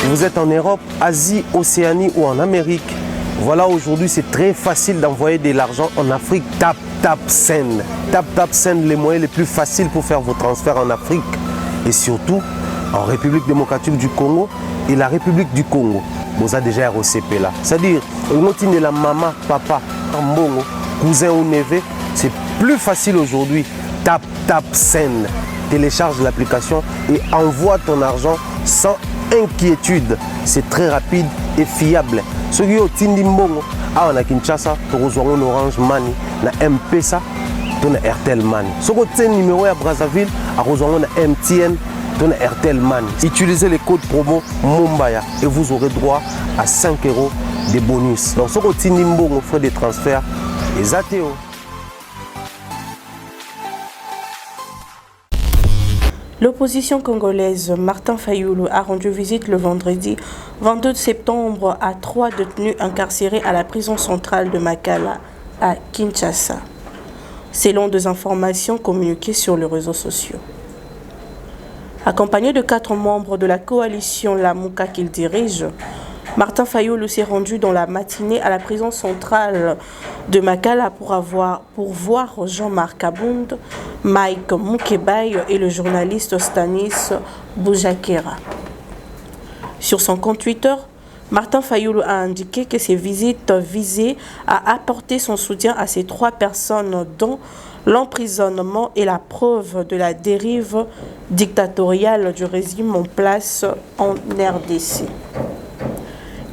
vous êtes en Europe, Asie, Océanie ou en Amérique, voilà, aujourd'hui c'est très facile d'envoyer de l'argent en Afrique. Tap Send. Tap Send, les moyens les plus faciles pour faire vos transferts en Afrique et surtout en République démocratique du Congo et la République du Congo. Vous avez déjà ROCP là. C'est-à-dire, de la maman, papa, mbongo, cousin ou neveu, c'est plus facile aujourd'hui. Tap Send. Télécharge l'application et envoie ton argent sans inquiétude. C'est très rapide et fiable. Ce qui est Tindi Mbongo, on a Kinshasa, tu reçois un Orange Money, na M-Pesa, tu as Airtel Money. Ce qui est numéro à Brazzaville, tu reçois un MTN, tu as Airtel Money. Utilisez les codes promo Mumbaya et vous aurez droit à 5 € de bonus. Donc ce qui est Tindi Mbongo, frais de transfert, et Zateo. L'opposition congolaise Martin Fayulu a rendu visite le vendredi 22 septembre à 3 détenus incarcérés à la prison centrale de Makala à Kinshasa, selon des informations communiquées sur les réseaux sociaux. Accompagné de 4 membres de la coalition Lamuka qu'il dirige, Martin Fayulu s'est rendu dans la matinée à la prison centrale de Makala pour voir Jean-Marc Abound, Mike Mukebaye et le journaliste Stanis Boujakera. Sur son compte Twitter, Martin Fayulu a indiqué que ces visites visaient à apporter son soutien à ces 3 personnes dont l'emprisonnement est la preuve de la dérive dictatoriale du régime en place en RDC.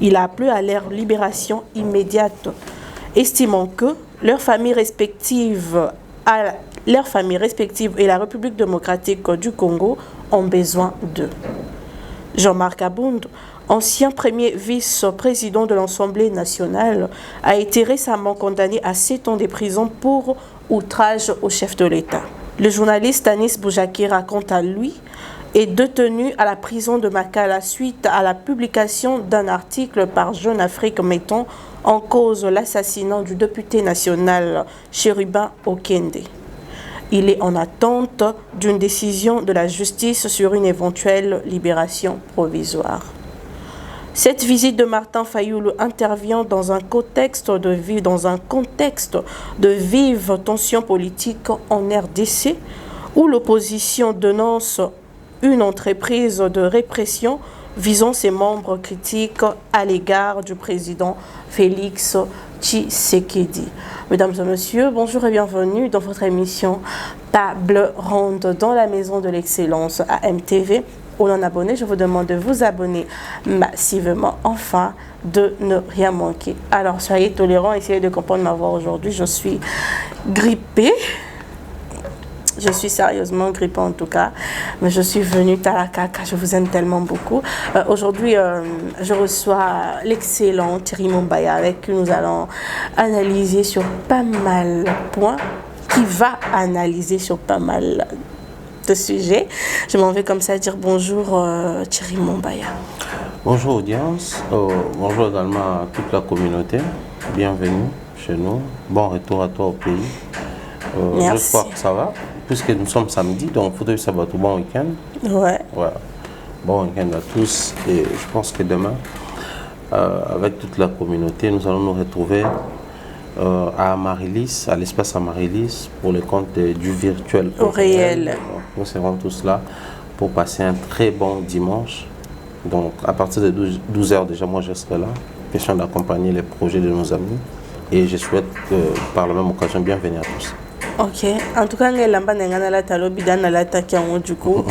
Il a appelé à leur libération immédiate, estimant que leurs familles respectives et la République démocratique du Congo ont besoin d'eux. Jean-Marc Abound, ancien premier vice-président de l'Assemblée nationale, a été récemment condamné à 7 ans de prison pour outrage au chef de l'État. Le journaliste Stanis Boujakera, quant à lui, est détenu à la prison de Makala suite à la publication d'un article par Jeune Afrique mettant en cause l'assassinat du député national Chérubin Okende. Il est en attente d'une décision de la justice sur une éventuelle libération provisoire. Cette visite de Martin Fayulu intervient dans un contexte de vive tension politique en RDC où l'opposition dénonce une entreprise de répression visant ses membres critiques à l'égard du président Félix Tshisekedi. Mesdames et messieurs, bonjour et bienvenue dans votre émission Table Ronde dans la maison de l'excellence à MTV. Aux non-abonnés, je vous demande de vous abonner massivement, enfin de ne rien manquer. Alors soyez tolérants, essayez de comprendre ma voix aujourd'hui. Je suis grippée. Je suis sérieusement grippée en tout cas, mais je suis venue Tarakaka, je vous aime tellement beaucoup. Aujourd'hui, je reçois l'excellent Thierry Mumbaya avec qui nous allons analyser sur pas mal de points, qui va analyser sur pas mal de sujets. Je m'en vais comme ça dire bonjour Thierry Mumbaya. Bonjour audience, bonjour également à toute la communauté, bienvenue chez nous, bon retour à toi au pays. Merci. J'espère que ça va. Puisque nous sommes samedi, donc il faudrait que ça va tout bon week-end. Ouais. Bon week-end à tous. Et je pense que demain, avec toute la communauté, nous allons nous retrouver à Amaryllis, à l'espace Amaryllis, pour le compte du virtuel au réel. Donc, nous serons tous là pour passer un très bon dimanche. Donc à partir de 12 h déjà, moi je serai là. Question d'accompagner les projets de nos amis. Et je souhaite par la même occasion bienvenue à tous. Ok, en tout cas, l'amba n'a pas la talo bidana la taki en du coup.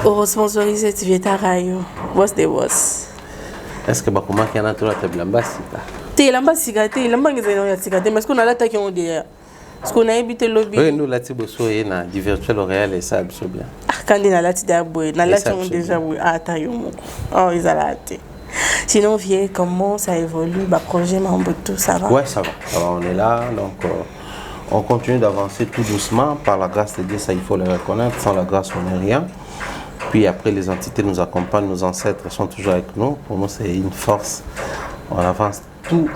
Au sponsorisé tu viens à Rayo. Boss des boss. Est-ce que comment qu'il y en a tout la table lamba sika? T'es lamba sika, t'es lamba qui est sika. Mais est-ce qu'on a la taki en derrière? Est-ce qu'on a évité le lobby? Oui, nous la tibo soye na du virtuel au réel et ça absolument bien. Ah, quand on a la tida boy, na la taki déjà oui. Ah, tayo mon. Oh, ils a la té. Sinon, vieux, comment ça évolue? Bah projet Mamboto, ça va? Ouais, ça va. On est là, donc. On continue d'avancer tout doucement, par la grâce de Dieu, ça il faut le reconnaître, sans la grâce on n'est rien. Puis après les entités nous accompagnent, nos ancêtres sont toujours avec nous, pour nous c'est une force, on avance tout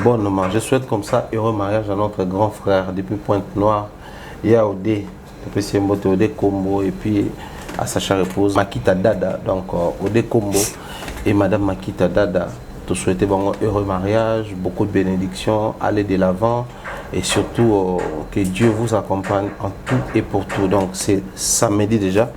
bonnement. Je souhaite comme ça heureux mariage à notre grand frère depuis Pointe-Noire, Yaoudé, depuis Odé Kombo et puis à sa chère épouse Makita Dada, donc Odé Kombo et Madame Makita Dada, te souhaiter bon heureux mariage, beaucoup de bénédictions, aller de l'avant et surtout que Dieu vous accompagne en tout et pour tout. Donc c'est samedi déjà,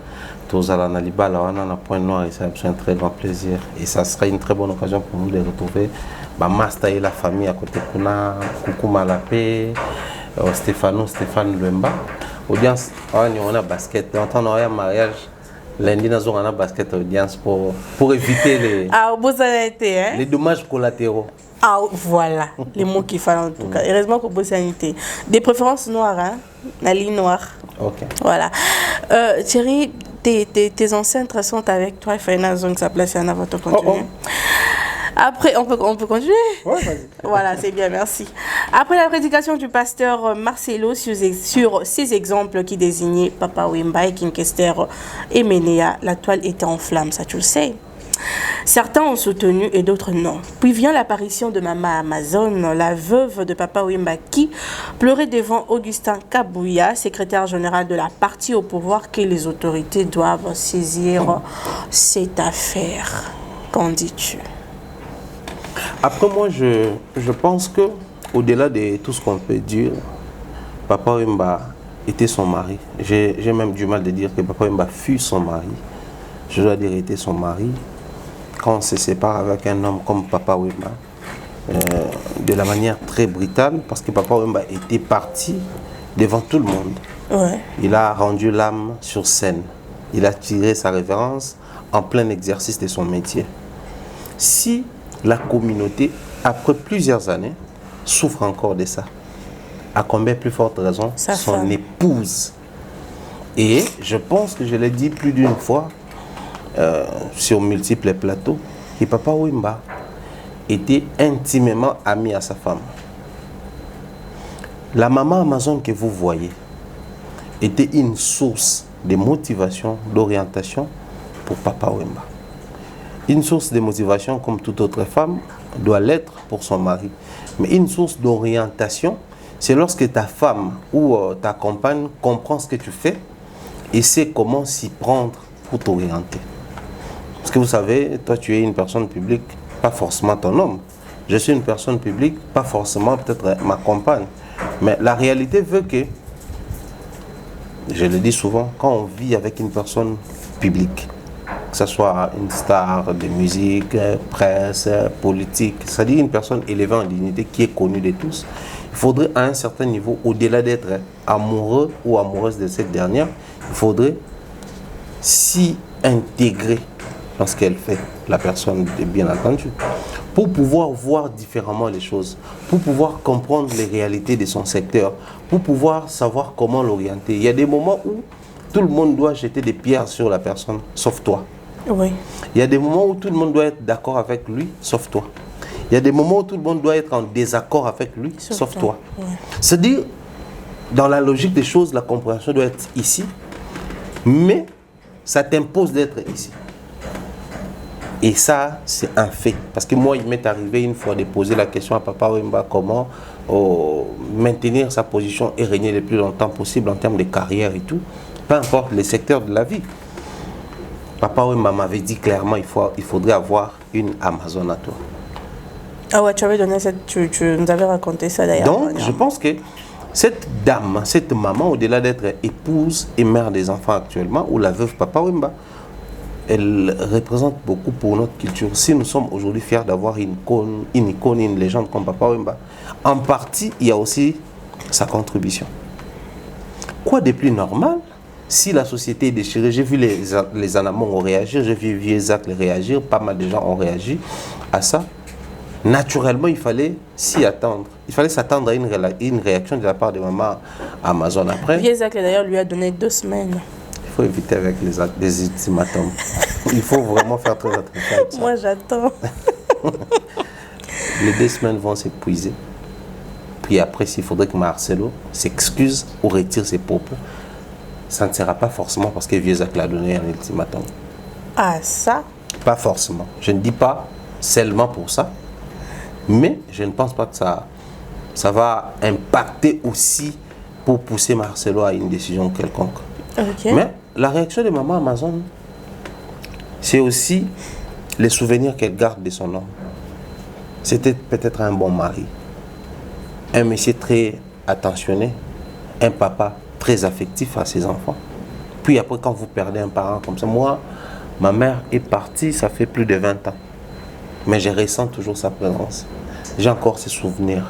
tous à la Naliba, là on a un point noir et ça a un très grand plaisir et ça sera une très bonne occasion pour nous de retrouver Masta et la famille à côté Kuna, Coucou Malapé, Stéphane Lemba. Audience, on a basket, on a un mariage. Lundi, nous avons un basket audience pour éviter les dommages collatéraux. Ah, voilà, les mots qu'il fallait en tout cas. Heureusement qu'au sanité. Des préférences noires, hein? La ligne noire. Ok. Voilà. Thierry, tes ancêtres sont avec toi. Il faut une zone que ça place en avant de continuer. Après, on peut continuer? Ouais, vas-y. Voilà, c'est bien, merci. Après la prédication du pasteur Marcelo sur ces exemples qui désignaient Papa Wemba et Kinkester et Ménéa, la toile était en flammes, ça tu le sais. Certains ont soutenu et d'autres non. Puis vient l'apparition de Maman Amazon, la veuve de Papa Wemba, qui pleurait devant Augustin Kabouya, secrétaire général de la partie au pouvoir, que les autorités doivent saisir cette affaire. Qu'en dis-tu? Après moi, je pense que au-delà de tout ce qu'on peut dire, Papa Wemba était son mari. J'ai même du mal de dire que Papa Wemba fut son mari. Je dois dire était son mari. Quand on se sépare avec un homme comme Papa Wemba, de la manière très brutale, parce que Papa Wemba était parti devant tout le monde. Ouais. Il a rendu l'âme sur scène. Il a tiré sa révérence en plein exercice de son métier. Si la communauté, après plusieurs années, souffre encore de ça, à combien plus forte raison son épouse. Et je pense que je l'ai dit plus d'une fois sur multiples plateaux, que Papa Wemba était intimement ami à sa femme. La maman Amazon que vous voyez était une source de motivation, d'orientation pour Papa Wemba. Une source de motivation, comme toute autre femme, doit l'être pour son mari. Mais une source d'orientation, c'est lorsque ta femme ou ta compagne comprend ce que tu fais et sait comment s'y prendre pour t'orienter. Parce que vous savez, toi tu es une personne publique, pas forcément ton homme. Je suis une personne publique, pas forcément peut-être ma compagne. Mais la réalité veut que, je le dis souvent, quand on vit avec une personne publique, que ce soit une star de musique, presse, politique, c'est-à-dire une personne élevée en dignité qui est connue de tous, il faudrait à un certain niveau, au-delà d'être amoureux ou amoureuse de cette dernière, il faudrait s'y intégrer dans ce qu'elle fait, la personne bien entendu, pour pouvoir voir différemment les choses, pour pouvoir comprendre les réalités de son secteur, pour pouvoir savoir comment l'orienter. Il y a des moments où tout le monde doit jeter des pierres sur la personne, sauf toi. Oui. Il y a des moments où tout le monde doit être d'accord avec lui, sauf toi. Il y a des moments où tout le monde doit être en désaccord avec lui, sauf toi. Ouais. C'est-à-dire, dans la logique des choses, la compréhension doit être ici, mais ça t'impose d'être ici. Et ça, c'est un fait. Parce que moi, il m'est arrivé une fois de poser la question à Papa Wemba comment maintenir sa position et régner le plus longtemps possible en termes de carrière et tout, peu importe les secteurs de la vie. Papa Wemba m'avait dit clairement il faudrait avoir une Amazon à toi. Ah ouais, tu avais donné tu nous avais raconté ça d'ailleurs. Donc, je pense que cette dame, cette maman, au-delà d'être épouse et mère des enfants actuellement, ou la veuve Papa Wemba, elle représente beaucoup pour notre culture. Si nous sommes aujourd'hui fiers d'avoir une icône, une légende comme Papa Wemba, en partie, il y a aussi sa contribution. Quoi de plus normal si la société est déchirée? J'ai vu les Anamons réagir, j'ai vu Vieux Zach réagir, pas mal de gens ont réagi à ça. Naturellement, il fallait s'y attendre. Il fallait s'attendre à une réaction de la part de Maman Amazon après. Vieux Zach d'ailleurs lui a donné 2 semaines. Il faut éviter avec les ultimatums. Il faut vraiment faire très attention avec ça. Moi, j'attends. Les 2 semaines vont s'épuiser. Puis après, s'il faudrait que Marcelo s'excuse ou retire ses propos, ça ne sera pas forcément parce que Vieux Zach l'a donné un ultimatum. Ah, ça? Pas forcément. Je ne dis pas seulement pour ça, mais je ne pense pas que ça va impacter aussi pour pousser Marcelo à une décision quelconque. Okay. Mais la réaction de Maman Amazon, c'est aussi les souvenirs qu'elle garde de son homme. C'était peut-être un bon mari, un monsieur très attentionné, un papa très affectif à ses enfants. Puis après, quand vous perdez un parent comme ça, moi, ma mère est partie, ça fait plus de 20 ans. Mais je ressens toujours sa présence. J'ai encore ses souvenirs.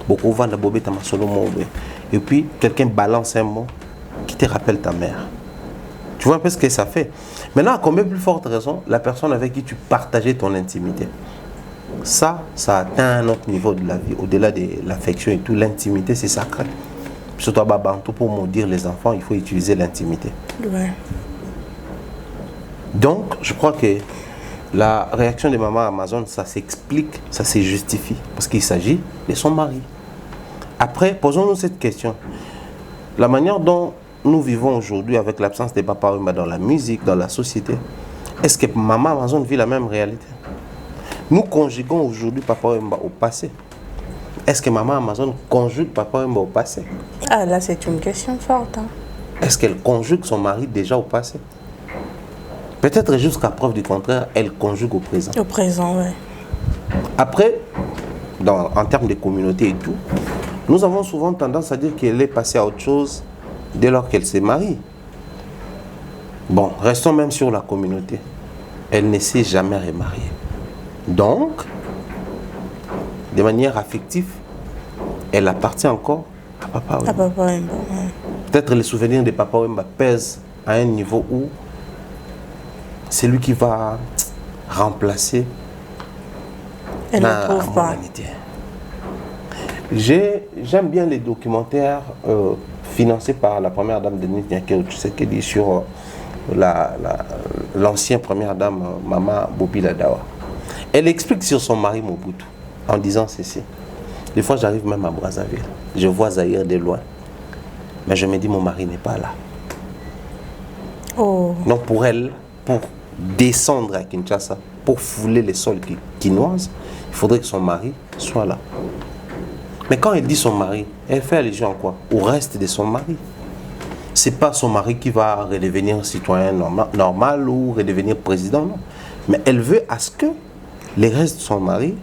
Beaucoup vont d'abord ta masolo. Et puis, quelqu'un balance un mot qui te rappelle ta mère. Tu vois un peu ce que ça fait. Maintenant, à combien plus forte raison, la personne avec qui tu partageais ton intimité. Ça atteint un autre niveau de la vie. Au-delà de l'affection et tout, l'intimité, c'est sacré. Surtout à Babantou, pour maudire les enfants, il faut utiliser l'intimité. Ouais. Donc, je crois que la réaction de maman Amazon, ça s'explique, ça se justifie. Parce qu'il s'agit de son mari. Après, posons-nous cette question. La manière dont nous vivons aujourd'hui avec l'absence de Papa Wemba dans la musique, dans la société, est-ce que maman Amazon vit la même réalité? Nous conjuguons aujourd'hui Papa Wemba au passé. Est-ce que maman Amazon conjugue Papa Wemba au passé? Ah là, c'est une question forte. Hein. Est-ce qu'elle conjugue son mari déjà au passé? Peut-être jusqu'à preuve du contraire, elle conjugue au présent. Au présent, oui. Après, en termes de communauté et tout, nous avons souvent tendance à dire qu'elle est passée à autre chose dès lors qu'elle s'est mariée. Bon, restons même sur la communauté. Elle ne s'est jamais remariée. Donc, de manière affective, elle appartient encore à Papa Wemba. À Papa Wemba, ouais. Peut-être les souvenirs de Papa Wemba pèsent à un niveau où c'est lui qui va remplacer la humanité. J'aime bien les documentaires financés par la première dame Denise Nyakero Tshisekedi sur l'ancienne première dame Mama Bobi Ladawa. Elle explique sur son mari Mobutu en disant ceci. Des fois j'arrive même à Brazzaville, je vois Zaïre de loin, mais je me dis mon mari n'est pas là. Oh. Donc pour elle, pour descendre à Kinshasa, pour fouler les sols quinoises, il faudrait que son mari soit là. Mais quand elle dit son mari, elle fait allusion à quoi? Au reste de son mari. C'est pas son mari qui va redevenir citoyen normal ou redevenir président, non. Mais elle veut à ce que les restes de son mari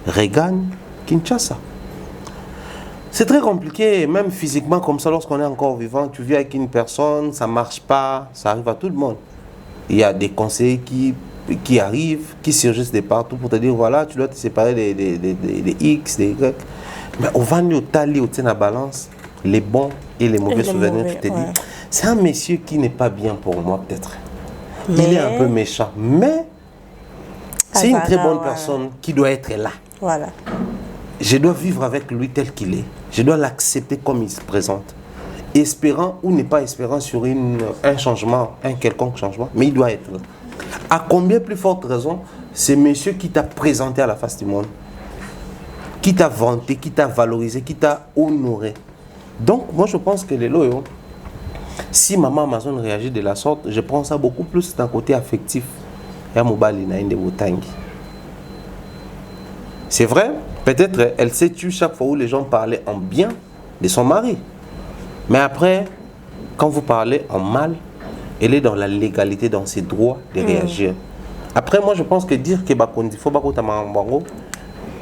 regagnent Kinshasa. C'est très compliqué, même physiquement comme ça, lorsqu'on est encore vivant, tu vis avec une personne, ça marche pas, ça arrive à tout le monde. Il y a des conseillers qui arrivent, qui surgissent de partout pour te dire, voilà, tu dois te séparer des X, des Y. Mais au vent au tali, au tien à balance, les bons et les mauvais souvenirs, tu te dis, c'est un monsieur qui n'est pas bien pour moi peut-être. Il est un peu méchant, mais c'est une très bonne personne qui doit être là. Voilà. Je dois vivre avec lui tel qu'il est. Je dois l'accepter comme il se présente. Espérant ou n'est pas espérant sur un changement, un quelconque changement, mais il doit être là. À combien plus forte raison, c'est monsieur qui t'a présenté à la face du monde, qui t'a vanté, qui t'a valorisé, qui t'a honoré. Donc, moi je pense que les loyaux, si maman Amazon réagit de la sorte, je prends ça beaucoup plus d'un côté affectif. C'est vrai, peut-être elle s'est tue chaque fois où les gens parlaient en bien de son mari. Mais après, quand vous parlez en mal, elle est dans la légalité, dans ses droits de réagir. Après, moi je pense que dire que il faut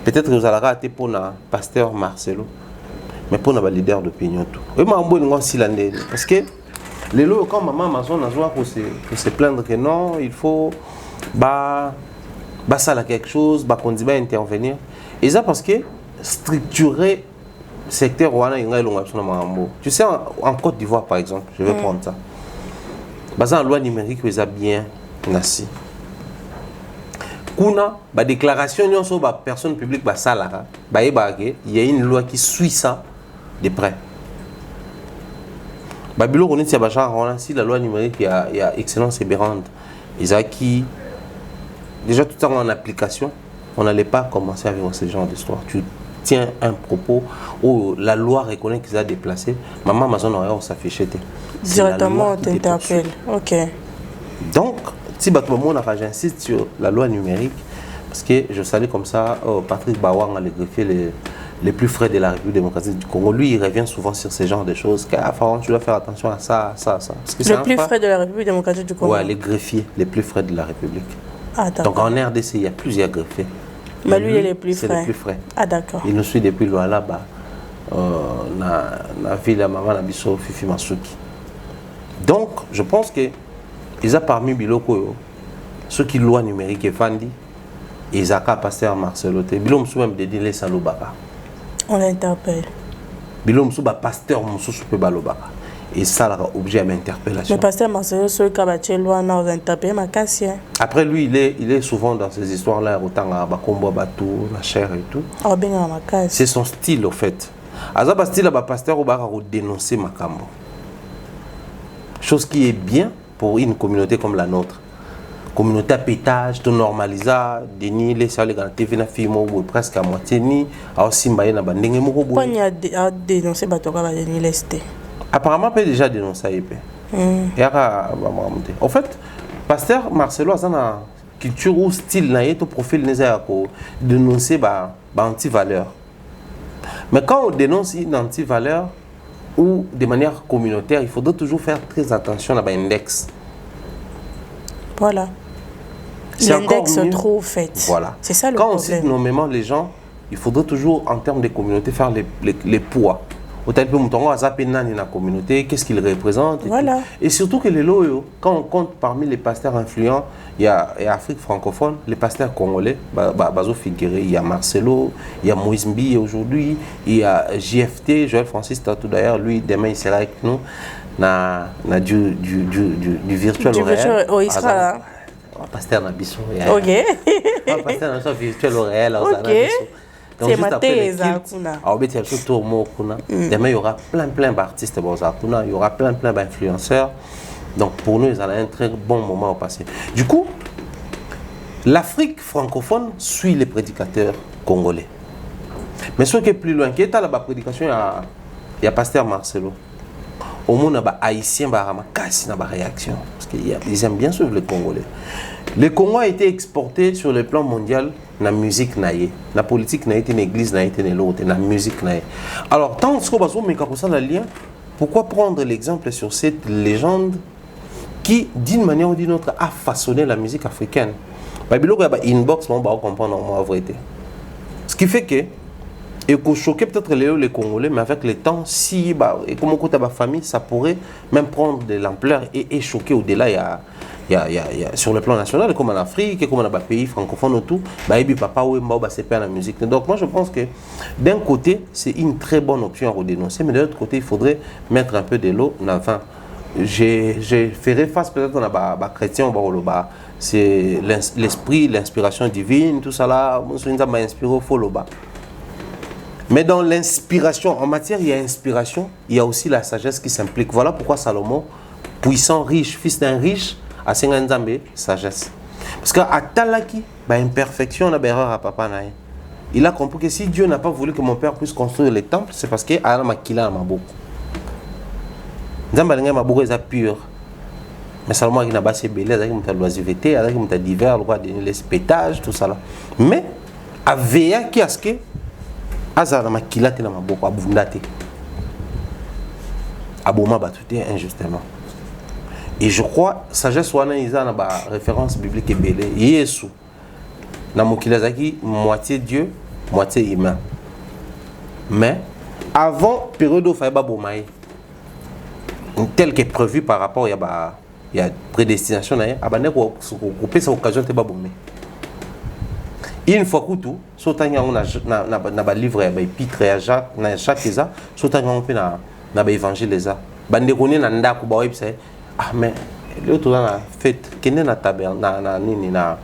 peut-être que vous allez rater pour le pasteur Marcelo, mais pour le leader d'opinion. Parce que les lots, quand maman Amazon a joué pour se plaindre que non, il faut ça là quelque chose, qu'on va intervenir. Et ça parce que structurer secteur tu sais en Côte d'Ivoire par exemple, je vais prendre ça. La loi numérique ils a bien nassi. Kuna ba déclaration sur ba personne publique ba salara, il y a une loi qui suit ça de près. Babylone on est si la loi numérique il y a excellence et Bérande. Ils a qui déjà tout ça en application, on n'allait pas commencer à vivre ce genre d'histoire. Tu tiens un propos où la loi reconnaît qu'ils a déplacé, maman Amazon aurait s'afficher. Directement on t'interpelle. Ok. Donc, si j'insiste sur la loi numérique, parce que je salue comme ça Patrick Bawang, le greffier les plus frais de la République démocratique du Congo, lui, il revient souvent sur ce genre de choses. Pharaon, tu dois faire attention à ça, ça, ça. Parce que le plus frais de la République démocratique du Congo? Ouais, les greffiers, les plus frais de la République. Ah, donc en RDC, il y a plusieurs greffiers. Mais lui, il est les plus frais. C'est les plus frais. Ah, d'accord. Il nous suit depuis loin là-bas. La ville de Maman Nabiso, Fifi Masuki. Donc, je pense que ils ont parmi Biloko, ceux qui loi numérique et Fandi, ils ont qu'à pasteur Marcelo. Bilom sou même dédié les salobaka. On l'interpelle. Bilom sou ba pasteur Moussou soupe balobaka. Et ça là objet à m'interpellation. Le pasteur Marcelo ce kabaché loi na on interpelle ma cassien. Après lui il est souvent dans ces histoires là autant à Bakombo Batou, la chair et tout. Oh bien ma casse. C'est son style au fait. Azaba style ba pasteur au baka dénoncer Makambo. Chose qui est bien pour une communauté comme la nôtre. Communauté à pétage, tout normalisé, Denis, les salles de la TV, na film ou presque à moitié ni, à aussi mbaye na bandenge moko boy. Quand il y a dénoncé batoka ba Denis Lesté. Apparemment peut déjà dénoncer épée. Et à en fait, pasteur Marcelo a une culture ou style na yeto profil néza ko dénoncer ba anti-valeur. Mais quand on dénonce une anti-valeur ou de manière communautaire, il faudrait toujours faire très attention à l'index. Voilà. L'index trop fait. Voilà. C'est ça le quand problème. Quand on cite nommément les gens, il faudrait toujours, en termes de communauté, faire les poids. Autant que nous avons la communauté, qu'est-ce qu'il représente. Voilà. Et surtout que les loyaux, quand on compte parmi les pasteurs influents, il y a Afrique francophone, les pasteurs congolais, Bazo Figuéré, il y a Marcelo, il y a Moïse Mbi aujourd'hui, il y a JFT, Joël Francis Tatou d'ailleurs, lui demain il sera avec nous du virtuel au réel. Il sera là. Pasteur Nabiso. Ok. Pasteur Nabiso virtuel au réel. Ok. C'est ma thèse. Demain, il y aura plein d'artistes. Il y aura plein d'influenceurs. Donc pour nous, ça a un très bon moment au passé. Du coup, l'Afrique francophone suit les prédicateurs congolais. Mais ce qui est plus loin, qui est à la prédication, il y a pasteur Marcelo. Au monde, les Haïtiens ont une réaction. Parce qu'ils aiment bien suivre les Congolais. Le Congo a été exporté sur le plan mondial dans la musique, dans la politique, dans l'église, dans la musique. Alors, tant que vous avez un lien, pourquoi prendre l'exemple sur cette légende qui, d'une manière ou d'une autre, a façonné la musique africaine? Il y a une inbox, on va comprendre la vérité. Ce qui fait que, et qu'on choquait peut-être les Congolais, mais avec le temps, si, et comme on compte à ma famille, ça pourrait même prendre de l'ampleur et choquer au-delà. Il y a, sur le plan national, comme en Afrique, et comme dans les pays francophones, tout, papa ou c'est pas la musique. Donc moi je pense que d'un côté, c'est une très bonne option à redénoncer, mais de l'autre côté, il faudrait mettre un peu de l'eau en avant. Je ferai face peut-être à les chrétiens, c'est l'esprit, l'inspiration divine, tout ça là, ça m'a inspiré au foloba. Mais dans l'inspiration, en matière, il y a inspiration, il y a aussi la sagesse qui s'implique. Voilà pourquoi Salomon, puissant, riche, fils d'un riche, a Senganzambe, sagesse. Parce qu'à Talaki, imperfection, on a erreur à papa. Il a compris que si Dieu n'a pas voulu que mon père puisse construire les temples, c'est parce qu'il a makila ma boucle. Nzamba ma boucle est pure. Mais Salomon a pas assez belé, avec une loisiveté, avec une divers, les pétages, tout ça là. Mais, à veiller qui a ce que Azara makila te na maboko abundate. Aboma batute injustement. Et je crois sagesse wana iza na ba référence biblique et belé. Yesu na mokila zaki moitié Dieu, moitié humain. Mais avant période où faiba bomaï tel que prévu par rapport il y a prédestination na abane ko pesa occasion te ba bomé. Une fois que tout, sautant on a livre à Épître à Jacques, na Jacques eza, sautant on peut na évangile eza. Bande connaît na ndako ba website. Ah mais l'autre là fait kene na tabernacle na nini na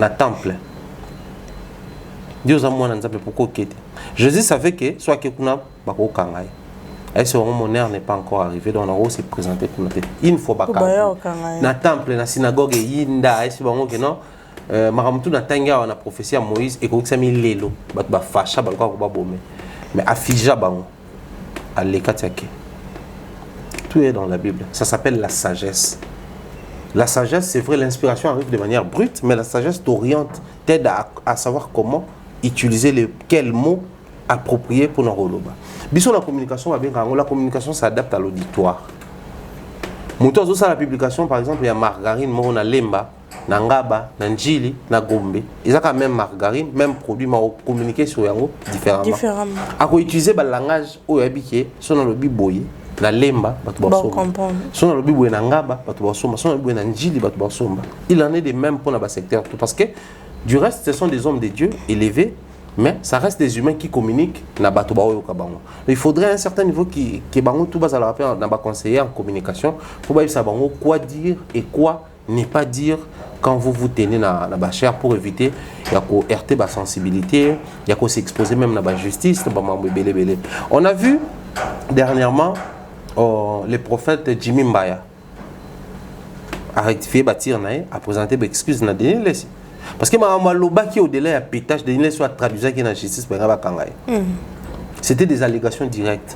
temple. Dieu a moi na nzambe pourquoi kete. Jésus savait que soit que kuna ba ko kangai. Et ce mon heure n'est pas encore arrivé, donc on a aussi présenté pour notre une fois ba na temple na synagogue yinda et c'est bon que non. Maramutu na tanga on a prophétie à Moïse et comme ça mi lelo ba facha ba ko ba bomé mais afija bango alekatiake tout est dans la Bible. Ça s'appelle la sagesse. La sagesse, c'est vrai, l'inspiration arrive de manière brute, mais la sagesse t'oriente, t'aide à savoir comment utiliser quels mots approprié pour nos roloba. Biso la communication la communication s'adapte à l'auditoire. Moto ça la publication par exemple il y a margarine mo na lemba na ngaba na njili na gombe. Ils ont quand même margarine même produit mais communiquer sur yango différemment. A ko utiliser ba langage o yabike so na lobi boye na lemba batu ba somba. So na lobi boye na ngaba batu ba somba, so na lobi boye na njili batu ba somba. Il en est de même pour le secteur parce que du reste ce sont des hommes de Dieu élevés. Mais ça reste des humains qui communiquent na bato ba oyo kabango. Il faudrait un certain niveau qui bango tout bas à la rappel na ba conseiller en communication pour ba ça bango quoi dire et quoi ne pas dire quand vous tenez na ba chair pour éviter ya ko heurter ba sensibilité, ya ko s'exposer même na ba justice, ba mambo belé. On a vu dernièrement le prophète Jimmy Mbaya a rectifié bâtir naé a présenté excuse na dernier laissé. Parce que qui au-delà de pétage de l'île soit traduisait qui est la justice c'était des allégations directes.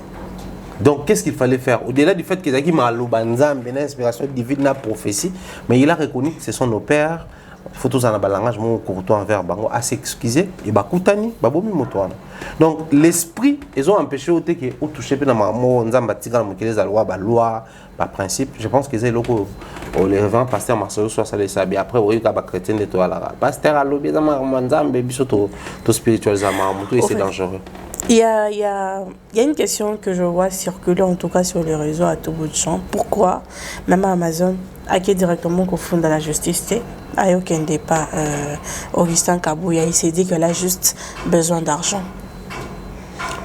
Donc qu'est-ce qu'il fallait faire au-delà du fait que Zaki Malobanza une inspiration divine la prophétie, mais il a reconnu que ce sont nos pères. Il faut tous en avoir langage mon courtois envers bango à s'excuser et bakutani babomi motoana. Donc l'esprit ils ont empêché au que au toucher pe na mo nzamba tika mokele za loi ba principe. Je pense que c'est loko les révérend pasteur Marcelo soit ça les sabi après oui ka ba chrétien de toi là. Pasteur a lobby za nzambe biso to spiritualisation moto et c'est dangereux. Il y a une question que je vois circuler en tout cas sur les réseaux à tout bout de champ. Pourquoi même Amazon a qui directement au fond de la justice a aucun départ Augustin Kabouya il s'est dit qu'elle a juste besoin d'argent.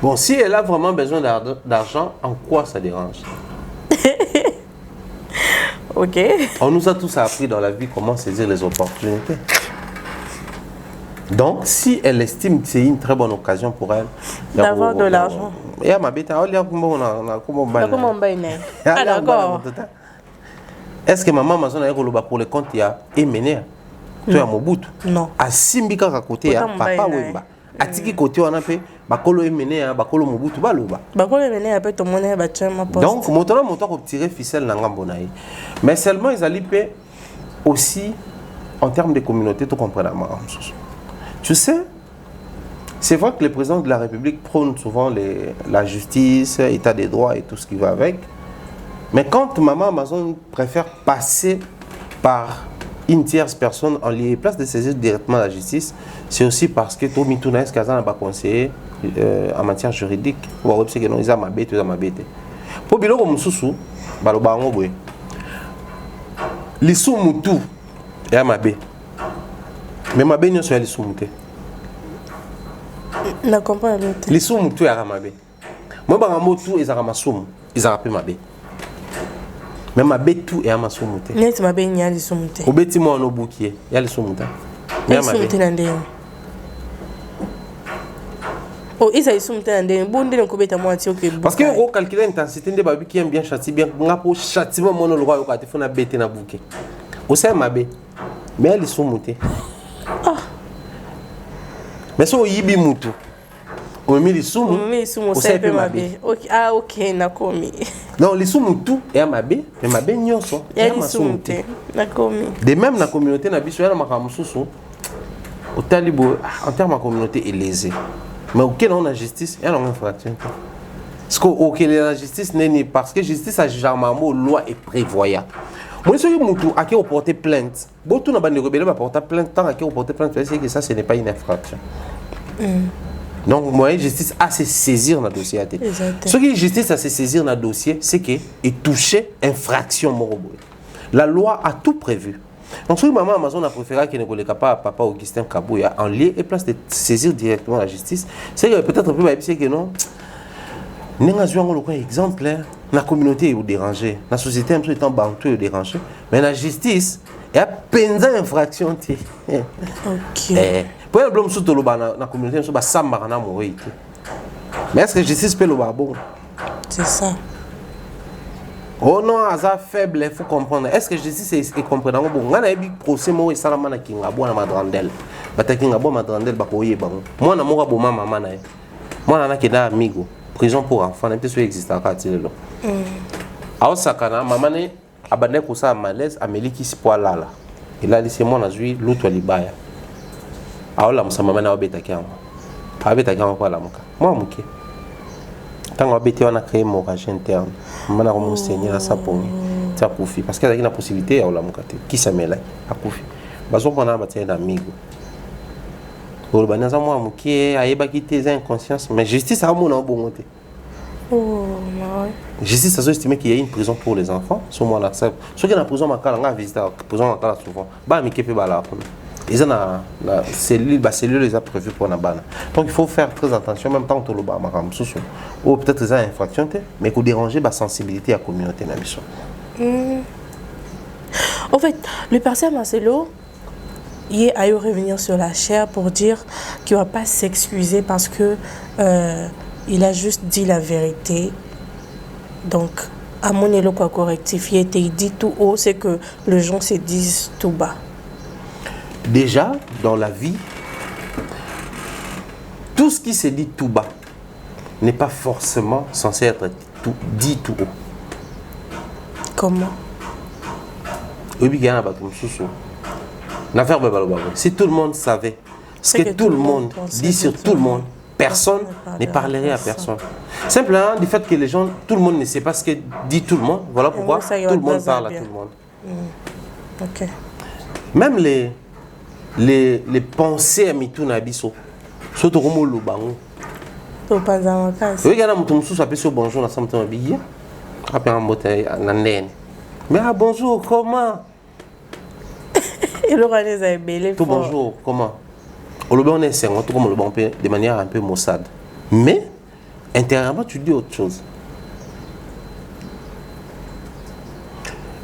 Bon, si elle a vraiment besoin d'argent, en quoi ça dérange? Ok. On nous a tous appris dans la vie comment saisir les opportunités. Donc, si elle estime que c'est une très bonne occasion pour elle d'avoir de l'argent. Et à ma bête, d'accord. Est-ce que maman Amazon a pour le compte il y a émené tu as Mobutu? Non. À Simbika à côté papa Wemba. À Tiki côté on a fait bakolo émené bakolo Mobutu baloba. Bakolo émené a peu ton monnaie battu ma poste. Donc maintenant mon temps pour tirer ficelle na ngambonaï. Mais seulement ils allaient payer aussi en termes de communauté tu comprends ma. Tu sais, c'est vrai que le président de la République prône souvent la justice, l'état des droits et tout ce qui va avec. Mais quand maman Amazon préfère passer par une tierce personne en lieu et place de saisir directement la justice, c'est aussi parce que Tomi Tounaïs Kazan n'a pas conseillé en matière juridique. Pour voir que non, ils ont ma bête, ils ont ma bête. Pour bilo comme Moussou, baloba ngoboy. L'issou moutou et ma bête. Mais ma bête n'est pas l'issou mouté. Je comprends pas. L'issou moutou et ma bête. Moi, je suis ils ont ma soum, ils ont appelé ma bête. Mais ma bête tout est à ma soumouté. N'est-ce ma bête n'y a les soumouté. Au bêtis moi en bouquier, il y a les soumouté. Mais ma bête n'andé. Oh, ils ont soumouté n'andé. Bon, de nous couper ta moitié ok. Parce que on calcule l'intensité des babis qui aiment bien châtier bien. On a pour châtiment mon le roi au côté faut na bête na bouquet. Au sein ma bête. Mais elle est soumouté. Ah. Mais so yibi mutu. On met les soumous. On met les soumous, c'est un ma bête. Ah ok, nakomi. Non, les soumous tout et à ma bête, mais ma bête n'y sont. Il y a les soumous, nakomi. De même la communauté na biso ya na makamususu. Au talibo en termes de communauté est lésée. Mais auquel on a justice, il y a une infraction. Parce que auquel la justice n'est parce que justice a généralement loi et prévoyable. Moi, si vous avez porté plainte, si vous avez porté plainte, tant que vous porté plainte, c'est que ça, ce n'est pas une infraction. Donc, moi, la justice a se saisir dans le dossier. Ce qui est justice à se saisir dans le dossier, c'est qu'il est touché infraction. La loi a tout prévu. Donc, si maman Amazon a préféré qu'il ne connaisse pas papa Augustin Kabouya en lieu et place de saisir directement la justice, c'est que peut-être un peu c'est que non. Nous avons un exemple, la communauté est dérangée, la société est un peu dérangée, mais la justice est à peine infraction. Ok. Pour le problème surtout la communauté, c'est ça marana mourir. Mais est-ce que la justice peut le bon? C'est ça. Oh non, ça faible, il faut comprendre. Est-ce que la justice est compréhensible? Bon, on a un procès moi et salama na kingabo na madrandel. Bata kingabo madrandel ba koye bango. Moi na moka boma mama na. Moi na keda amigo. Prison pour enfants, n'est-ce pas existe encore à Tilelo. À Osakana, maman est abandonnée pour ça à malaise, à Meliki Spoa Lala. Et là, c'est moi, on a joué l'autre Libaya. À Ola, sa maman a obéi à Kiama. abeta gama kwa la muka moi muke tant on abeti on a créé hémorragie interne mana ko mon seigneur ça pour ça kufi parce qu'il y a une possibilité ya la muka te qui s'amela akufi bazo pona ba tiena amigo pour banaza moi muke ayeba kité inconscience mais justice a mon bon te justice ça estime qu'il y a une prison pour les enfants sur moi l'accepte ceux qui dans prison makala nga visiter prison makala souvent ba mi kepe ba la ils ont la cellule, les a prévues pour la banane. Donc il faut faire très attention, même tant que le bas, ou peut-être les infractions, mais qu'on déranger la sensibilité à la communauté. En fait, le pasteur Marcelo, il a eu revenir sur la chair pour dire qu'il ne va pas s'excuser parce que il a juste dit la vérité. Donc, à mon élo quoi correctifier, il dit tout haut, c'est que les gens se disent tout bas. Déjà, dans la vie, tout ce qui se dit tout bas n'est pas forcément censé être dit tout haut. Comment? Si tout le monde savait ce que tout le monde dit sur tout le monde, personne ne parlerait à personne. Simplement du fait que les gens, tout le monde ne sait pas ce que dit tout le monde, voilà pourquoi tout le monde parle à tout le monde. Ok. Même les pensées à Mituna Bisso. Surtout comme le bango. Tu pas en cas. Oui, il y a un mouton sous appelé sur bonjour dans sa habillé. Après un bouteille en andenne. Mais ah bonjour, comment? Il aura les abeilles. Tout bonjour, comment? Au Lobé on est serré, tout comme le bon de manière un peu maussade. Mais intérieurement tu dis autre chose.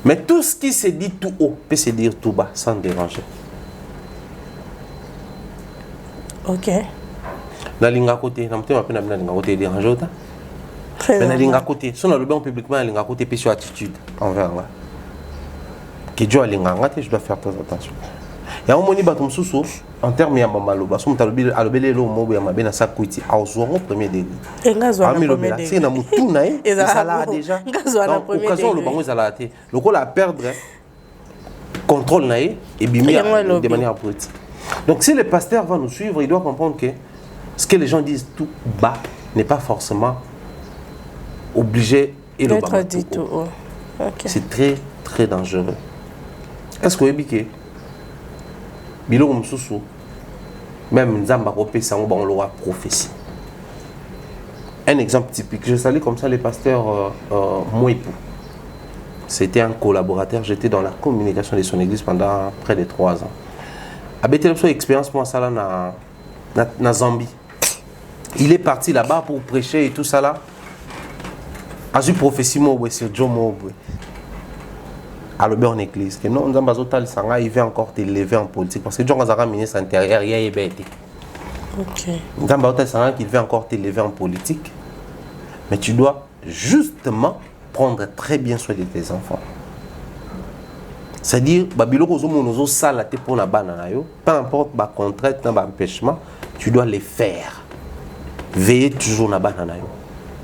Mais tout ce qui se dit tout haut peut se dire tout bas sans déranger. Ok. Na linga côté, na mtema pe na linga côté déranger autant. Mais na linga côté, si on a le bon publiquement na linga côté sur attitude envers là. Que Dieu a linga ngate, je dois faire très attention. Ya on moni batum susu en termes ya mamaloba, so mtalobi alobele lo mobo ya mabena sa kwiti auzwa au premier degré. Engazwa na premier degré. C'est na mutu na e, ça l'a déjà. Engazwa na premier degré. Occasion le bango ça l'a été. Le col a perdre contrôle na e et bimi de manière politique. Donc si le pasteur va nous suivre, il doit comprendre que ce que les gens disent tout bas n'est pas forcément obligé et le bas dit tout haut. Okay. C'est très très dangereux. Est-ce que vous avez Bilo Msusu, même Nzamba Kopé Sango Bango prophétie. Un exemple typique, je salue comme ça le pasteur Mouipou. C'était un collaborateur, j'étais dans la communication de son église pendant près de 3 ans. Avec une expérience moi ça là na Zambie. Il est parti là-bas pour prêcher et tout ça là. A eu prophétie Mobwe sur Joe Mobwe. À l'obé en église. Que non, Nzambazotal Sanga il veut encore t'élever en politique parce que John Gazara ministre intérieur il est bête. OK. Nzambazotal Sanga qu'il veut encore t'élever en politique. Mais tu dois justement prendre très bien soin de tes enfants. C'est-à-dire, peu importe la contrainte, l'empêchement, tu dois les faire. Veiller toujours na banana.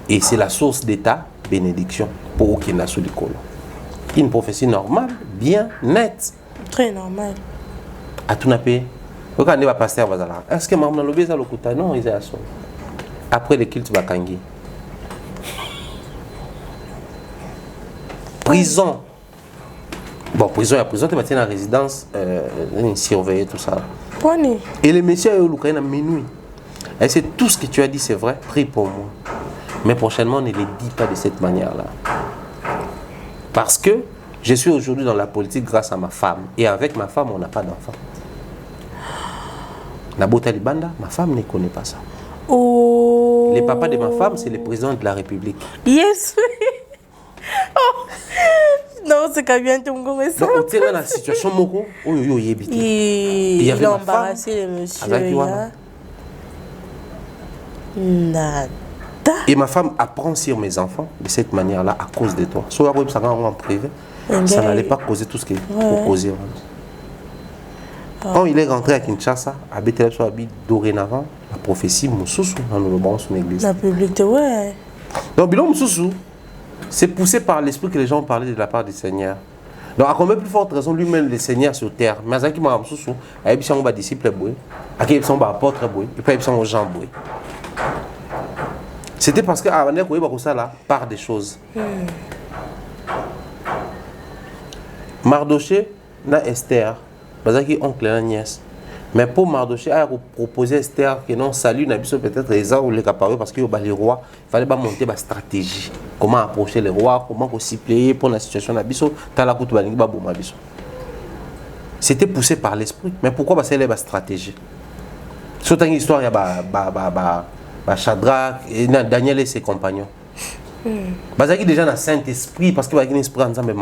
Et c'est la source d'état bénédiction pour aucun nation du colo. Une prophétie normale, bien nette. Très normale. À tout napé. Regardez va passer à Bazala. Est-ce que maman lobé ça le kouta non, ils a son. Après le culte bakangi. Prison. Bon, prison, il y a prison, tu vas tenir en résidence, surveiller tout ça. Pony. Et les messieurs, ils ont minuit. Et c'est tout ce que tu as dit, c'est vrai, prie pour moi. Mais prochainement, on ne les dit pas de cette manière-là. Parce que je suis aujourd'hui dans la politique grâce à ma femme. Et avec ma femme, on n'a pas d'enfant. Nabota Libanda, ma femme ne connaît pas ça. Oh. Les papas de ma femme, c'est le président de la République. Yes. Oh. Non, c'est quand bien ton gomme ça. Donc, on tient dans la situation moko, il a embarrassé les messieurs. Avec Nada. Et ma femme apprend sur mes enfants de cette manière-là à cause de toi. Soit en privé, ça n'allait pas causer tout ce qu'il faut causer. Quand il est rentré à Kinshasa, à Bethel, dorénavant, la prophétie Moussoussou, dans le bon son église. La publicité, ouais. Donc, Bilon Moussoussou, c'est poussé par l'esprit que les gens parlaient de la part du Seigneur. Donc, à combien plus forte raison lui-même le Seigneur sur terre, mais à qui m'a dit que il y a des disciples, à qui il y a des apôtres, et puis il y a des gens. C'était parce que avant de ça là, par des choses. Mardoché na Esther, parce qu'il oncle et nièce. Mais pour Mardoché, il a proposé à Esther que non, salut, peut-être les gens ou les capables parce que les rois, il fallait monter une stratégie. Comment approcher les rois, comment s'y plier pour la situation d'Abisso, c'était poussé par l'esprit. Mais pourquoi parce qu'il y a une stratégie? Surtout une histoire, il y a Shadrach, Daniel et ses compagnons. Parce qu'il y a déjà un Saint-Esprit, parce qu'il y a un esprit en ensemble.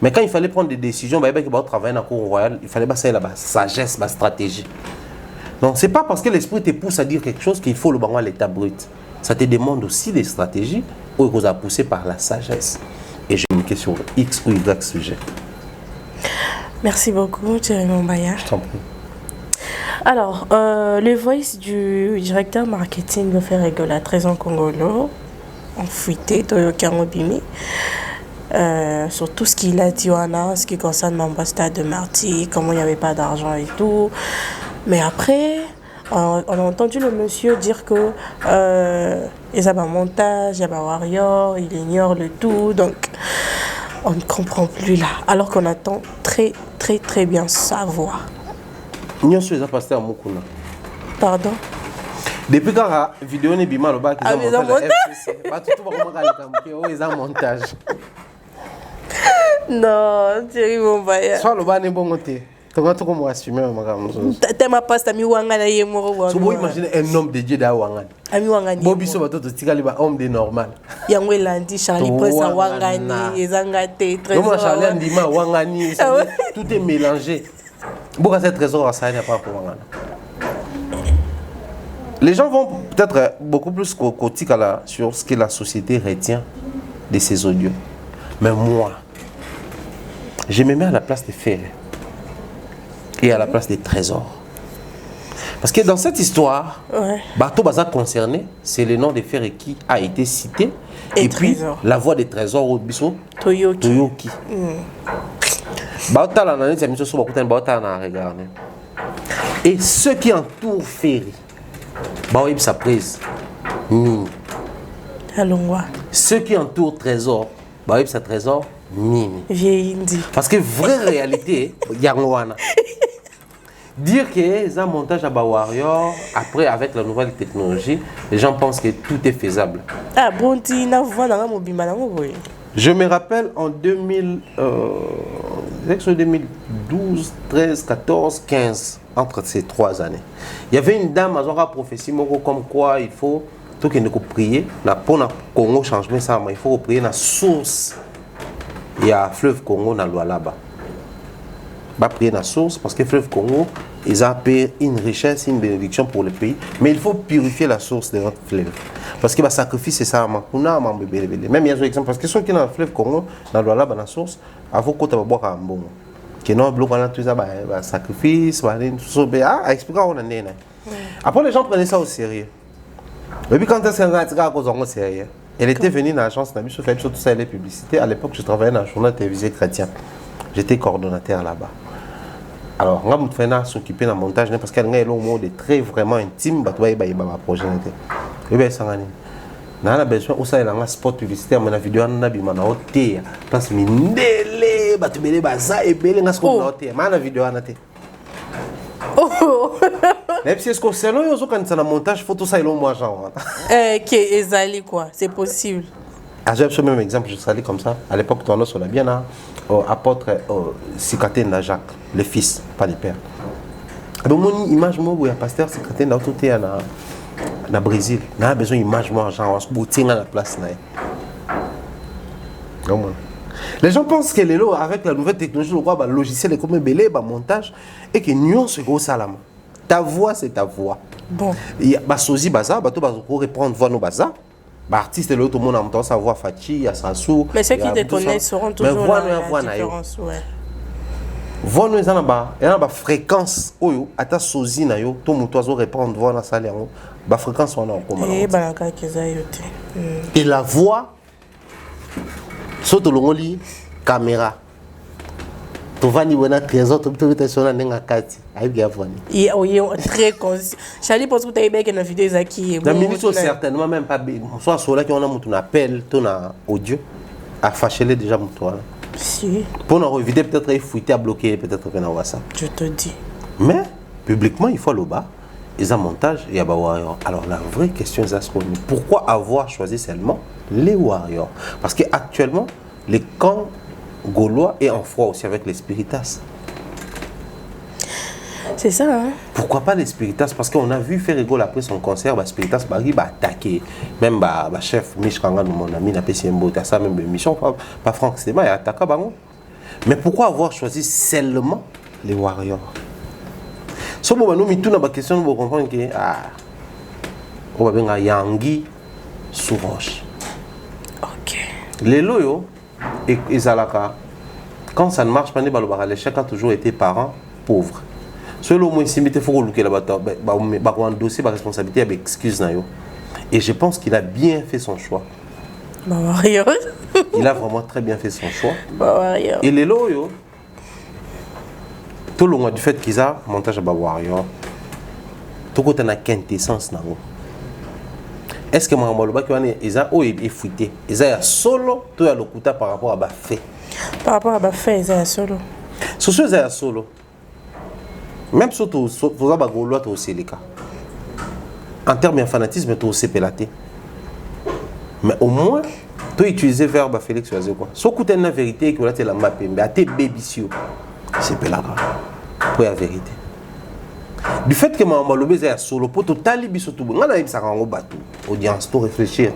Mais quand il fallait prendre des décisions, il fallait travailler dans la cour royale, il fallait passer la sagesse, la stratégie. Donc ce n'est pas parce que l'esprit te pousse à dire quelque chose qu'il faut le banc à l'état brut. Ça te demande aussi des stratégies où il vous a poussé par la sagesse. Et je me question sur X ou Y sujet. Merci beaucoup, Thierry Mombaya. Je t'en prie. Alors, le voice du directeur marketing de Faire Régulatrice en Congolo, en fuité, Toyokango Bimi, sur tout ce qu'il a dit, ce qui concerne l'ambassade de Marty, comment il n'y avait pas d'argent et tout. Mais après, on a entendu le monsieur dire que il y a un montage, il y a un warrior, il ignore le tout, donc on ne comprend plus là, alors qu'on attend très bien sa voix. Pardon? Depuis quand la vidéo n'est bima le bas qu'ils ont monté le montage. Non, Thierry Mombaya. Soit le bas n'est bon monté. Tu comment assumer ma passe ami wangana ye moro. Tu peux imaginer un homme de Dieu da wangana. Ami wangani. Bobby so bato tika liba homme de normal. Yango landi Charlie Posa wangani ezangate trésor. Comment Charlie ndima wangani tout est mélangé. Pourquoi ce trésor ça n'est pas pour wangana? Les gens vont peut-être beaucoup plus critiquer sur ce que la société retient de ces audios. Mais moi, je me mets à la place des faits et à la place des trésors. Parce que dans cette histoire, Bato Baza concerné, c'est le nom des frères qui a été cité. Et puis la voix des trésors au biso Toyoki. Et ceux qui entourent Ferry, sa prise. Ceux qui entourent Trésor, sa Trésor, parce que vraie réalité, Yangoana. Dire que les un montage à Warrior, après avec la nouvelle technologie, les gens pensent que tout est faisable. Ah bon, je me rappelle en 2012, 13, 14, 15, entre ces 3 années. Il y avait une dame à Zora prophétie comme quoi il faut tout qu'il ne prier, pour le Congo changement ça, il faut prier la source. Il y a fleuve Congo dans loi là-bas. Va prier la source parce que fleuve Congo, ils ont une richesse, une bénédiction pour le pays, mais il faut purifier la source de notre fleuve. Parce que le sacrifice, c'est ça, même il y a des exemples, parce que ceux qui sont dans le fleuve Congo, dans le là, dans la source, avant qu'on boire un bon. Que non, bloc on a tout ça, sacrifice, expliquer on en est. Après, les gens prenaient ça au sérieux. Et puis, quand est-ce qu'on a cause au sérieux? Elle était venue dans l'agence, on a fait tout ça, les publicités. À l'époque, je travaillais dans le journal télévisé chrétien. J'étais coordonnateur là-bas. Alors, on a s'occuper d'un montage parce qu'il y a un mot de très vraiment intime, il y a un projet. Et bien, ça on a besoin de un spot publicitaire, mais la vidéo on a besoin de place mindele, batubele baza et belle ngas ko noté, mais la vidéo on a té. Mais si est-ce que c'est là yo quand ça na montage photo ça ils moi genre. Qui ezali quoi, c'est possible. Ah, j'ai le même exemple, je salais comme ça. À l'époque, on a bien apôtre Sikaté Jacques, le fils, pas le père. Donc, mon image, moi, il y a pasteur Sikaté dans tout le Brésil. On a besoin d'image, moi, genre, on se à la place. Les gens pensent que les lots, avec la nouvelle technologie, le logiciel est comme un belé, montage, et que nous, c'est gros salam. Ta voix, c'est ta voix. Bon. Il y a Sozi Baza, tu vas répondre voix nos Baza. Artiste et l'autre monde entend sa voix Fachi, il y a Sassou. Mais ceux qui te connaissent seront toujours là. Mais voix nous en bas, il y a une fréquence oyo ata sozi na yo to muto azo répondre voix na salle yango ba fréquence wana okoma. Et la voix saute longoli caméra Tovani bona trésor to to sur na nga kati. Ayi bien voni. Et très conscient. Charlie pense que tu as bien une vidéo Zaki. La ministre certainement même pas soit sur là qui on a mon appel ton audio a fâché les déjà mon toi. Si. Pour nous éviter peut-être fouiller à bloquer peut-être que na WhatsApp. Je te dis. Mais publiquement il faut le bas. Ils ont montage et bah warrior. Alors la vraie question est pourquoi avoir choisi seulement les warriors? Parce que actuellement les camps gaulois est en froid aussi avec les spiritas. C'est ça, hein? Pourquoi pas les spiritas? Parce qu'on a vu faire rigole après son concert, bah spiritas bah attaquer. Même bah chef Mich Kanga, mon ami, n'a pas si un ça même émission, pas Franck Stéma, il a attaqué bah. Mais pourquoi avoir choisi seulement les warriors? Si vous avez une question, vous comprenez que on va bien Yangi sous roche. Ok. Les loyaux et Zalaka, quand ça ne marche pas, les chèques a toujours été parents pauvres. Selon moi, il faut que le dossier de responsabilité avec excuse. Et je pense qu'il a bien fait son choix. Il a vraiment très bien fait son choix. Et les loyaux, tout le monde du fait qu'ils ont montage à Warrior, tout côté na quintessence na go. Est-ce que moi maloba qui ils ont fouité, ils ont solo tout à l'okuta par rapport à ba fait. Par rapport à ba fait, ils ont solo. Ce sont ils ont solo. Même surtout vous avez gaulois tout aussi les cas. En termes de fanatisme tout aussi pélaté. Mais au moins tu utiliser verbe Félix choisir quoi. So côté na vérité que là c'est la mapé mais à tes bébisio. C'est pélaga. Pour la vérité. Du fait que ma malobé est solo pour tout talibi surtout on a ça en bateau audience pour réfléchir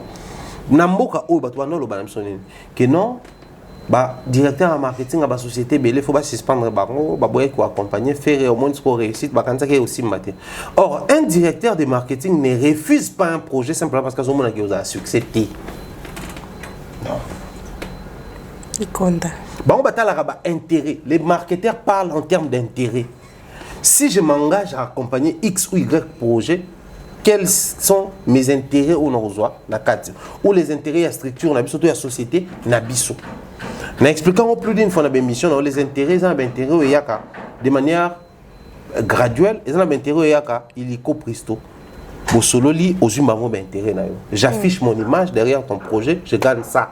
namboka o bateau non le banam sonné que non bah directeur en marketing à la société belé faut pas suspendre bango ba boye ko accompagner faire au moins pour réussite ba quand ça qui aussi maté. Or un directeur de marketing ne refuse pas un projet simplement parce que son monde a succès. Non. Il compte. Bango batala ba intérêt, les marketeurs parlent en termes d'intérêt. Si je m'engage à accompagner X ou Y projet, quels sont mes intérêts au Norzois, na carte, ou les intérêts à structure, na surtout à société, na biso. Na expliquant plus d'une fois na mission, les intérêts, ils ont intérêt au yaka de manière graduelle, ils ont intérêt au yaka illico presto. Pour solo li aux humains ont intérêt na yo. J'affiche mon image derrière ton projet, je gagne ça.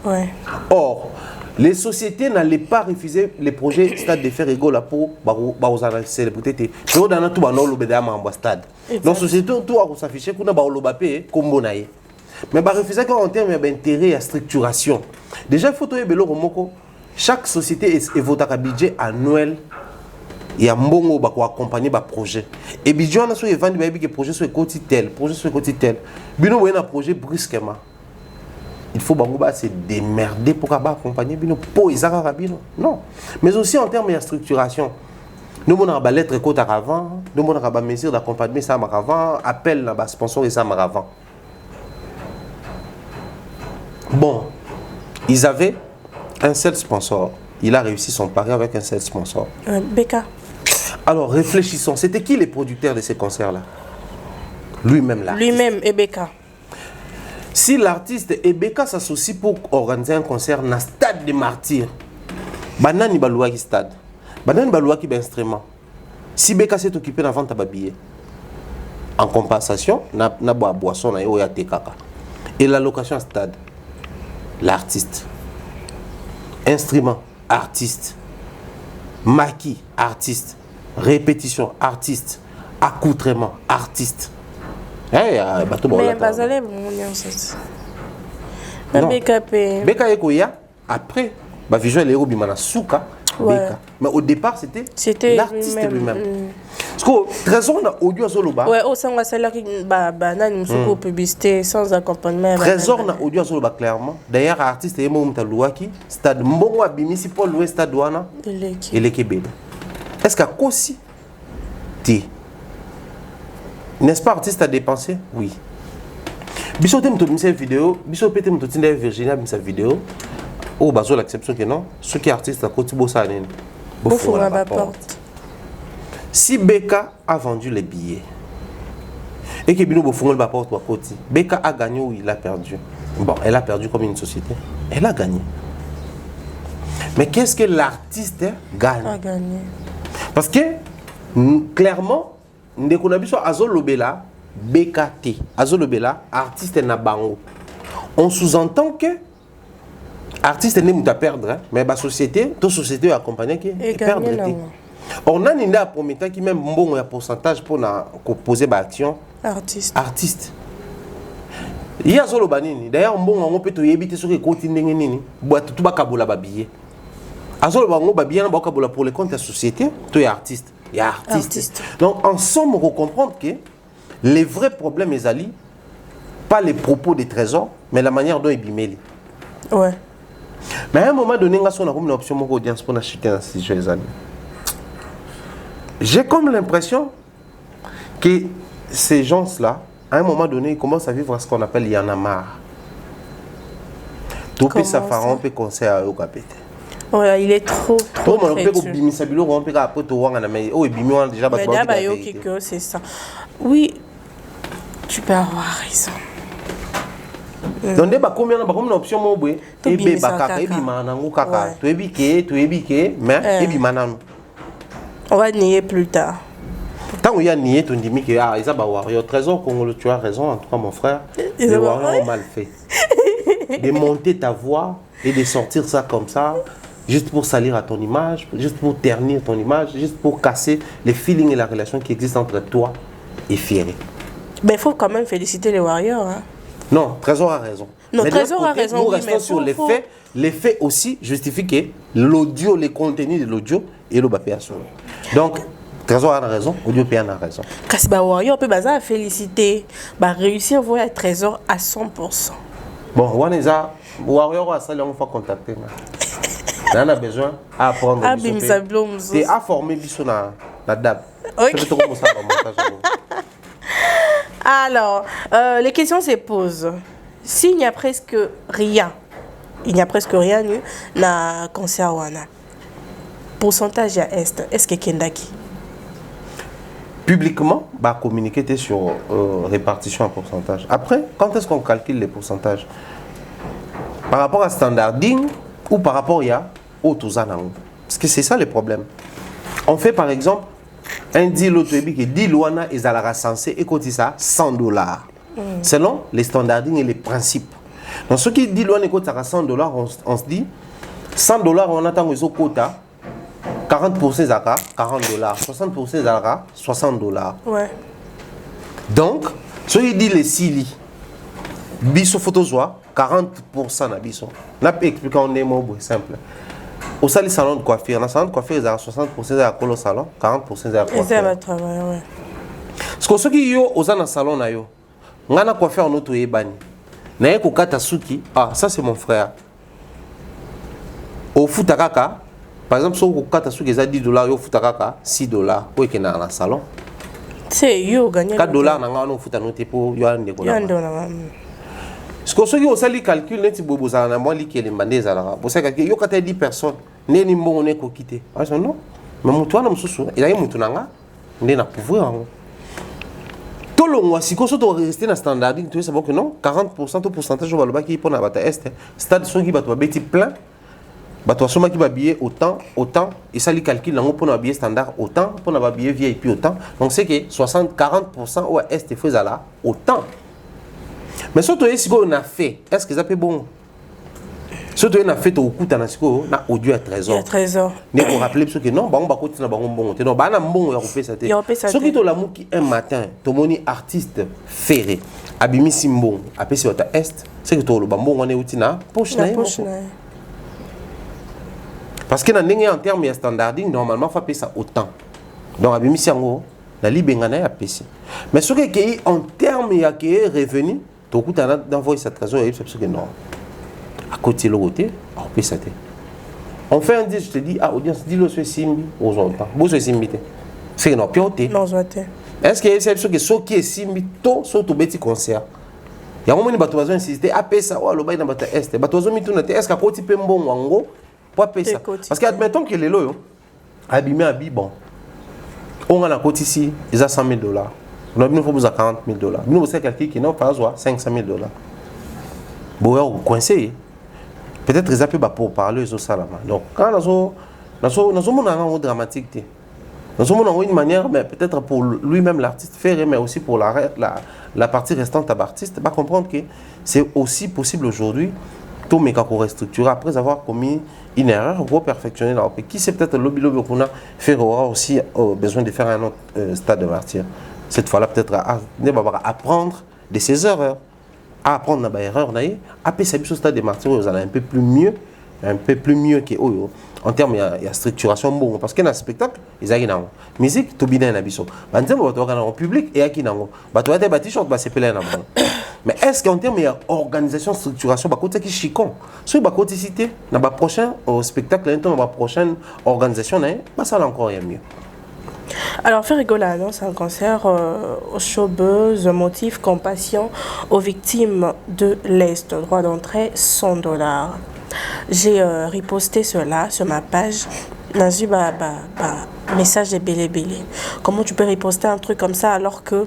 Ouais. Or les sociétés n'allaient pas refuser les projets stade de faire rigolo pour aux célébrités. Je vous donne tout le bédama en stade. Donc société tout à s'afficher qu'on a baolobapé comme bonaye. Mais bah refuser qu'en termes d'intérêt à structuration. Déjà il faut trouver belo romoko. Chaque société est voté un budget annuel. Il y a mbongo ba ko accompagner ba projet. Et budget on a sur vendre ba que projet sur côté tel, projet sur côté tel. Bino voyez un projet brusquement. Il faut se démerder pour accompagner Bino. Non. Mais aussi en termes de structuration. Nous avons des lettres côte avant, nous avons des mesures d'accompagnement ça avant, appel à sponsor et ça avant. Bon, ils avaient un seul sponsor. Il a réussi son pari avec un seul sponsor. Beka. Alors réfléchissons. C'était qui les producteurs de ces concerts-là? Lui-même là. Lui-même et Beka. Si l'artiste Ebeka s'associe pour organiser un concert dans le stade des martyrs, banani baloua qui stade, banani baloua qui instrument. Si Beka s'est occupé d'avant ta billet, en compensation, na boisson na yo ya tekaka. Et la location stade, l'artiste, instrument, artiste, maquis, artiste, répétition, artiste, accoutrement, artiste. Mais Bazalé, Beka Ekoya, après, visuel héros Bimana Souka, Beka. Mais au départ, c'était l'artiste lui-même. Parce que Trésor n'a audio à Zoloba. Ouais, au sein de celle-là qui a publicité sans accompagnement. Trésor n'a audio à Zoloba clairement. D'ailleurs, l'artiste est Moum Talouaki, stade Mbongo Abimi, si Paul Loué, stade Douana, et les Québec. Est-ce qu'à Kossi, n'est-ce pas artiste à dépenser? Oui. Biso tem to une vidéo, biso pété me tine Virginia sa vidéo. Oh bazo l'acception que non, ceux qui artistes à côté bossa nene. Bouffoura la porte. Si Beka a vendu les billets et que Bino bouffoura la porte à côté, Beka a gagné ou il a perdu? Bon, elle a perdu comme une société. Elle a gagné. Mais qu'est-ce que l'artiste gagne? A gagné. Parce que, clairement, ndeko na biso azolobela BKT, azolobela artiste na bango. On sous-entend que artiste n'est pas à perdre, hein, mais la société, toute société accompagnée qui perdre. On a une promettant qui même bon pourcentage pour poser l'action. Artiste. Il y a solo banini. D'ailleurs, on peut éviter ce qui continue nini. Boîte tout bas kabola babier. Azolo bango babier na kabola pour le compte de la société. Tu es artiste. Il y a artiste. Donc ensemble, on va comprendre que les vrais problèmes les alliés, pas les propos des trésors, mais la manière dont ils bimeli. Ouais. Mais à un moment donné, on a une option pour audience pour acheter un sujet les alliés. J'ai comme l'impression que ces gens-là, à un moment donné, ils commencent à vivre ce qu'on appelle y en a marre. Tout ça faire un peu conseil à eux capiter. Ouais, il est trop c'est ça. Oui, tu peux avoir raison. Donc des combien de options mo boy et be bakaka et bimanango kaka to ebike mais et bimanano. On va nier plus tard. Tant qu'il y a nié ton dimi que ah ils a warrior trésor congolais, tu as raison en tout cas mon frère. Les warriors ont mal fait. De monter ta voix et de sortir ça comme ça juste pour salir à ton image, juste pour ternir ton image, juste pour casser les feelings et la relation qui existe entre toi et Fieré. Mais il faut quand même féliciter les warriors. Hein. Non, Trésor a raison. Non, mais Trésor a raison. Nous restons sur les faits. Les faits aussi justifient que l'audio, les contenus de l'audio et le bapé à son. Donc, Trésor a raison, audio a raison. Quand les warriors peuvent féliciter, réussir à voir Trésor à 100%. Bon, on a warrior à ça, on va contacter. On a besoin d'apprendre. C'est à former la DAB. Alors, les questions se posent. S'il n'y a presque rien, na concert wana. Pourcentage à est-ce que Kendaki? Publiquement, bah communiquer sur répartition en pourcentage. Après, quand est-ce qu'on calcule les pourcentages? Par rapport à standarding ou par rapport à Otozanang? Parce que c'est ça le problème. On fait par exemple un deal autoébik et deal wana est censé et coûter ça $100. Selon les standarding et les principes. Donc ce qui dit wana coûte ça $100, on se dit $100 on attend les autres quotas 40% zaka $40, 60% zaka $60. Ouais. Donc ce qui dit les sili biso photozoa 40% na biso. N'a pas expliqué en des mots simple. Au salon de coiffure, dans le salon de coiffure, il y a 60% de la salon, 40% de la coiffure. Ce que ceux qui sont au salon, on a coiffeur en auto ebani. Na ko kata suki, ah ça c'est mon frère. Au futakaka, par exemple, si on kata suki za $10, au futakaka $6, ou que dans le salon. C'est yo gagner $4 na ngano futanote pour yo ande ko. Ce que ceux qui ont sali calcul net bobo za na moi li ki elembande za la. Bo ça que yo kata 10 personnes, né ni mbongo ne ko quitter. Ah non. Mais mutu wana mususu, il y a mutu nanga, ndé na pouvoir. Tout le mois si ko so to rester na standarding, tu sais que non, 40% de pourcentage va le bas qui pour na bata est. Stade son qui va to beti plein. Bato soma qui va billet autant et ça li calcul nango pour na billet standard autant, pour na billet VIP autant. Donc c'est que 60-40% au est faisait là autant. Mais surtout, si on a fait, est-ce que ça peut bon? Surtout, on a fait au coup, on a audio à trésor. Trésor. Mais on rappelle que non, on va continuer à bon. Non, on a bon, on a fait ça. Ce qui est là, un matin, tout le monde artiste ferré, abimi simbon, après c'est votre est, c'est que tout le bambon on est outil na poche na. Parce que en termes de standarding, normalement, il faut payer ça autant. Donc abimi siango, la libengana ya pesi. Mais ce qui est en termes de revenu, tout le monde d'envoyer cette trésor et c'est que non. À côté de l'autre, on peut ça. On fait un deal, je te dis, ah, audience, dis-le sur Simbi, aux autres. Vous sur Simbi. C'est que non, pioté. Non, je est-ce que c'est ce que ce qui est Simbi, tout, surtout petit concert. Il y a un moment où tu vas insister, ah, paye ça, ou le bail dans ta est. Tu vas mis tout notre est-ce qu'à côté de bon wango, pour payer ça. Parce que admettons que les lots, abîmé, bon. On a la côte ici, ils ont $100,000. On a besoin de $40,000. Nous, c'est quelqu'un qui n'a pas $500,000. Bon, vous coincez. peut-être ils appellent pour parler aux salama. Donc quand nous avons dramatique, nous avons une manière, mais peut-être pour lui-même l'artiste faire, mais aussi pour la partie restante à l'artiste, va comprendre que c'est aussi possible aujourd'hui tout mais qu'on restructure après avoir commis une erreur, on va perfectionner la qui c'est peut-être le lobby qu'on a fait aura aussi besoin de faire un autre stade de martyr. Cette fois-là peut-être à apprendre de ses erreurs, à apprendre la erreur, à passer au stade de martyr, vous allez un peu plus mieux que en termes de structuration bon parce que dans le spectacle ils ont une musique tout bien dans biso en public et qui nango tu as des t-shirt c'est plein mais est-ce qu'en termes d'organisation structuration bah côté qui chicon sur bah côté cité dans la prochain spectacle dans la prochaine organisation bah ça encore y a mieux. Alors, Faire rigoler annonce un concert aux showbuzz, motif compassion aux victimes de l'Est. Droit d'entrée $100. J'ai riposté cela sur ma page. Dans un message de Bélé. Comment tu peux riposter un truc comme ça alors que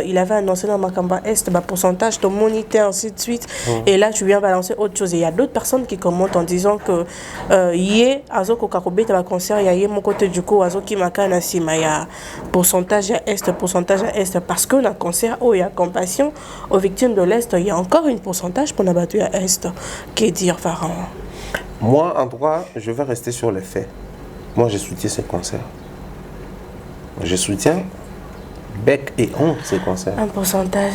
il avait annoncé dans Makamba Est pourcentage de monité ainsi de suite et là tu viens balancer autre chose et il y a d'autres personnes qui commentent en disant que yé azoko kakobé ta concert y a yé mon côté du coup azoki makana sima ya pourcentage à est parce que dans concert où il y a compassion aux victimes de l'Est il y a encore une pourcentage pour n'abattu à Est qui est dire Pharaon. Moi en tout cas je vais rester sur les faits. Moi, je soutiens ces concerts. Je soutiens bec et ongle ces concerts. Un pourcentage.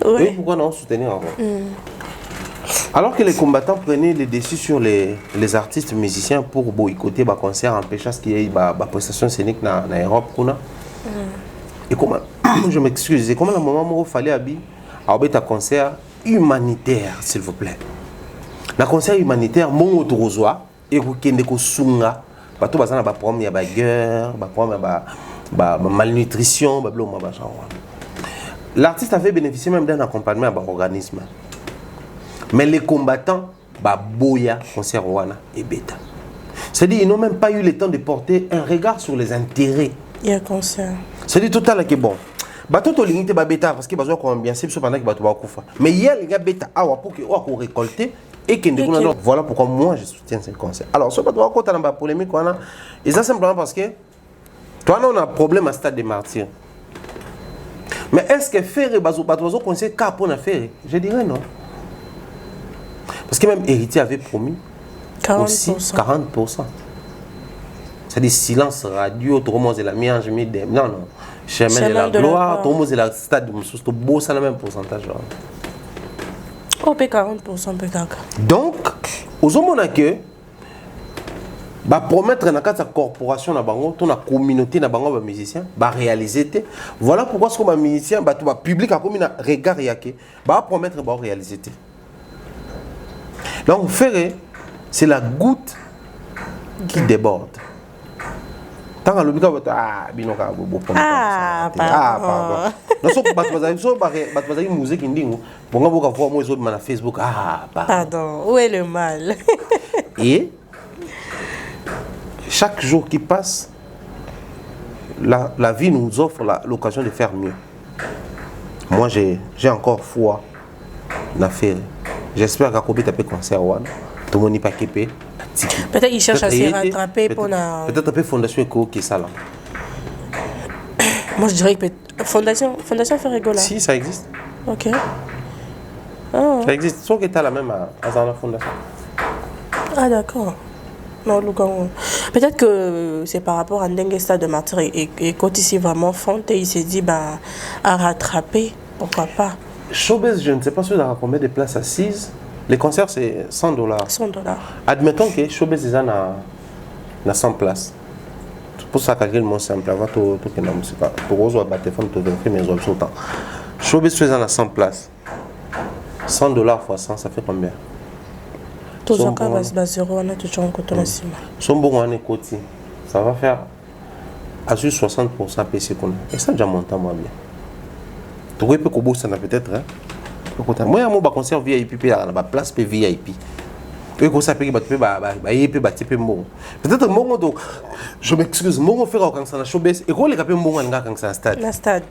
Oui, pourquoi non soutenir encore Alors que les combattants prenaient les décis sur les artistes musiciens pour boycotter les concerts, empêcher ce qu'il y ait des prestations scéniques dans l'Europe. Et comment, je m'excuse, comment le moment où il fallait avoir un concert humanitaire, s'il vous plaît. Le concert humanitaire, mon autorosoir, et vous qui sunga. Bato bazana ba problème ya ba guerre, ba problème ba malnutrition, ba bloma ba genre. L'artiste avait bénéficié même d'un accompagnement à l'organisme. Mais les combattants ba boya concert wana et bêta. C'est-à-dire ils n'ont même pas eu le temps de porter un regard sur les intérêts. Il y a concert. C'est-à-dire tout à l'heure que bon. Bato to limité ba bêta parce que bazo ko ambiance pendant que bato ba kufa. Mais hier les gars bêta awa pour que on récolter. Et voilà pourquoi moi je soutiens ce concert. Alors, ce n'est pas quoi tu as polémique, et ça simplement parce que toi, on a un problème à stade de martyr. Mais est-ce que faire et bazo conseil qu'à pour faire? Je dirais non. Parce que même Héritier avait promis 40%. Aussi 40%. C'est-à-dire silence radio, tout le monde est la mienne, je mets des. Non, non. Chemin de la gloire, tout le monde est la stade de Moussous, tout beau, ça le même pourcentage. On paie 40%, donc, aux hommes que promettre dans la corporation, dans la communauté, dans les musiciens, réaliser. Voilà pourquoi ce que les musiciens, le public a comme un regard, promettre de réaliser. Donc, faire, c'est la goutte qui déborde. Tant que l'hôpital va pardon. Musique Facebook. Pardon, où est le mal? Et chaque jour qui passe, la vie nous offre l'occasion de faire mieux. Moi, j'ai encore foi dans l'affaire. J'espère qu'à Kobe tapé concert, tout le monde n'est pas équipé. Peut-être qu'il cherche à se rattraper pour la... Peut-être un peu Fondation Eco qui est ça là. Moi je dirais que Fondation fait rigoler. Si, ça existe. Ok. Oh. Ça existe. Sauf que tu as la même à la Fondation. Ah d'accord. Non, peut-être que c'est par rapport à Ndengue Stade de Martyr et quand ici vraiment Fonte, il s'est dit à rattraper, pourquoi pas. Showbiz, je ne sais pas si vous avez combien de places assises. Les concerts, c'est $100. $100. Admettons que Showbiz est à 100 places. C'est pour ça que c'est mon simple. Avant tout que la musique, pour eux, on téléphone, tout vérifier mes options. Showbiz est à 100 places. $100 fois 100, ça fait combien? Tout ça, c'est 0, on a toujours un côté de ciment. Son bon on est côté. Ça va faire à 60% PC. Et ça, déjà monte moi bien. Tu vois, ça peut-être. Moi, je suis concert VIP, je suis place VIP. Peut-être je m'excuse, je vais faire un showbiz. Et quoi, les capés, un stade. Le stade.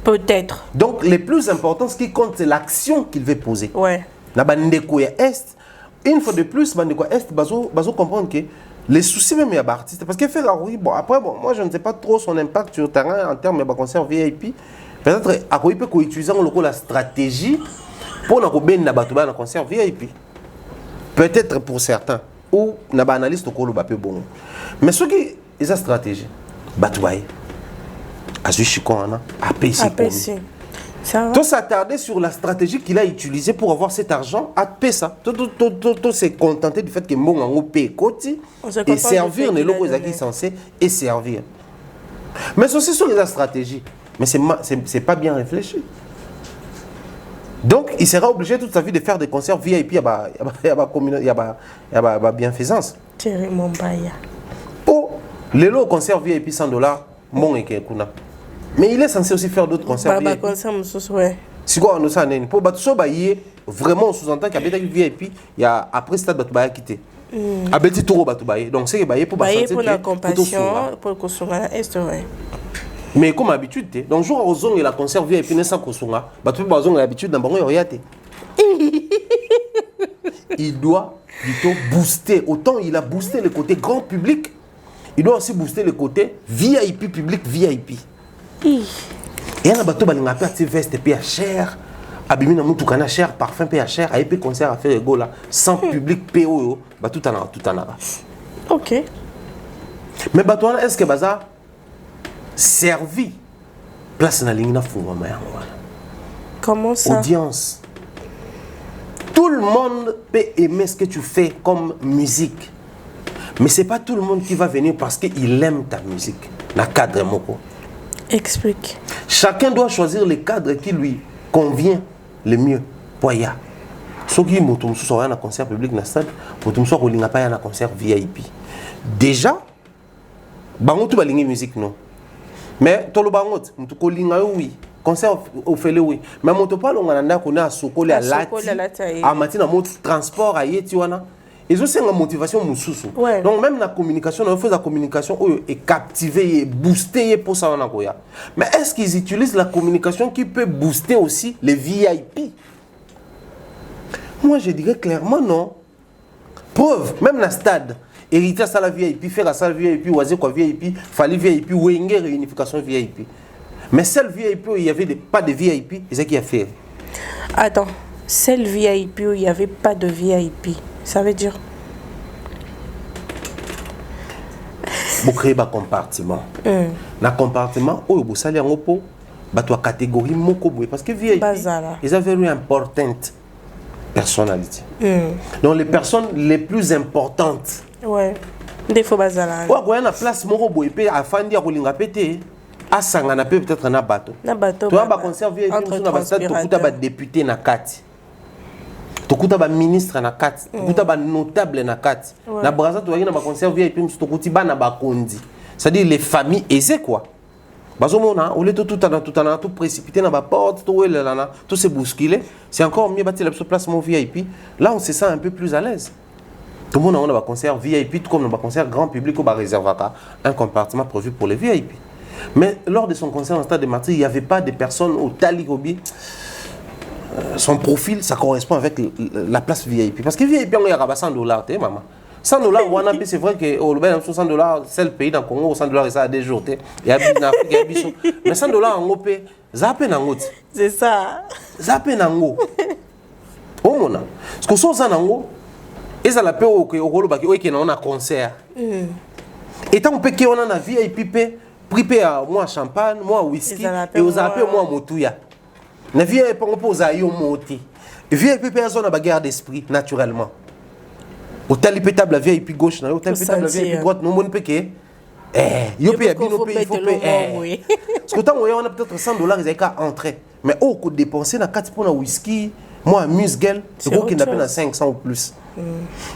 Peut-être. Donc, le plus important, ce qui compte, c'est l'action qu'il veut poser. Ouais. La bande est, une fois de plus, bazo comprendre que les soucis même il y a artistes parce que fait la oui bon après bon moi je ne sais pas trop son impact sur le terrain en termes de concert VIP. Peut-être à quoi il peut utiliser la stratégie pour na ko ben na bato ba na concert VIP. Peut-être pour certains ou na ba analyste ko lo ba pe bon. Mais ce qui est sa stratégie bato ba azu chikona APC. Tout s'attarder sur la stratégie qu'il a utilisée pour avoir cet argent à payer ça. Tout s'est contenté du fait que mon ango paye côté et servir les locaux qui sont censés et servir. Mais ceci sur la stratégie. Mais c'est pas bien réfléchi. Donc il sera obligé toute sa vie de faire des concerts VIP à bienfaisance. Thierry Mombaya. Oh, les lots concerts VIP $100, mon et kuna. Mais il est censé aussi faire d'autres concerts VIP. C'est quoi on a ça pour battre vraiment sous-entend qu'il y a des VIP, il y a après stade batoubaye quitté. A petit tour batoubaye. Donc c'est bailler pour la compassion pour Kosonga est vrai. Mais comme habitude, donc jour aux ongles la concert VIP n'est sans Kosonga, batou bazong l'habitude dans bon orienté. Il doit plutôt booster autant il a boosté le côté grand public, il doit aussi booster le côté VIP public VIP. Et il y a un bateau qui a fait veste cher, abîmé dans cher, parfum cher, a concert à faire ego là, sans public PO, tout en a. Ok. Mais bateau est-ce que baza servi place na ligne na fuma maya. Comment ça? Audience. Tout le monde peut aimer ce que tu fais comme musique. Mais c'est pas tout le monde qui va venir parce qu'il aime ta musique. Na cadre moko. Explique. Chacun doit choisir le cadre qui lui convient le mieux. Poya. Ce qui motum soit un concert public na stade, motum soit ko linga pa un concert VIP. Déjà, bango tu balingi musique non. Mais tolo bango tu ko linga oui. Concert au fele oui. Mais moto pas longa na ko na sokole à lati. A matina mot transport a yeti wana. Ils ont une motivation moussoussou. Ouais. Donc même la communication, on fait la communication est captivée, boostée pour ça. Mais est-ce qu'ils utilisent la communication qui peut booster aussi les VIP? Moi je dirais clairement non. Preuve, même dans le stade, hériter à la VIP, faire la salle VIP, oiser quoi VIP, fallait VIP, Wenger réunification VIP. Mais celle VIP où il n'y avait pas de VIP, c'est ça qui a fait. Attends, celle VIP où il n'y avait pas de VIP. Ça veut dire vous créez un compartiment. Dans le compartiment, vous allez en oppo, la catégorie moko parce que VIP, ils ont very important personnalité. Donc les personnes les plus importantes. Ouais. Des fois bazala. Ouais, quand la place moko boy pe afandi ya kolinga pété. A sangana peut-être na bateau. Na bateau. Toi ba conserver VIP na bastade to kuta ba député na kati. Tokuta ba ministre na kati, tokuta ba notable na kati. Na braza to na ba concert VIP tokuti ba na ba kondi. C'est-à-dire les familles aisées quoi. Bazomona, au lieu de tout précipiter dans la porte, tout se bousculer, c'est encore mieux bâtir la place mon VIP. Là on se sent un peu plus à l'aise. Tout le monde a un concert VIP, tout comme un concert grand public ou réservé un compartiment prévu pour les VIP. Mais lors de son concert en stade de Martyrs, il n'y avait pas de personnes au Taligobi. Son profil, ça correspond avec la place VIP. Parce que VIP, on y a $100, maman. $100, c'est vrai que au Lubin, $100, c'est le pays dans le Congo, $100, ça a des jours. Il y a en Afrique, il y a Bissau. Mais $100 en Europe, zappé nango. C'est ça. Zappé nango. Oh mon Dieu. Parce que son nango, et ça la paix au Rolobaki, qui on a concert. Et tant que on a VIP, pripé à moi champagne, moi whisky, et aux appels moi motouya. Na VIP pas on a yo moti. VIP personne a bagarre d'esprit naturellement. Au talipe table la VIP gauche, au talipe table la VIP droite, non mon péké. Yo paye bino paye, il faut payer. Parce que tant on a peut-être $100 ils qu'à entrer. Mais au coût dépenser na 4 pour la whisky, moi musgel, c'est quoi qui n'a pas 500 ou plus.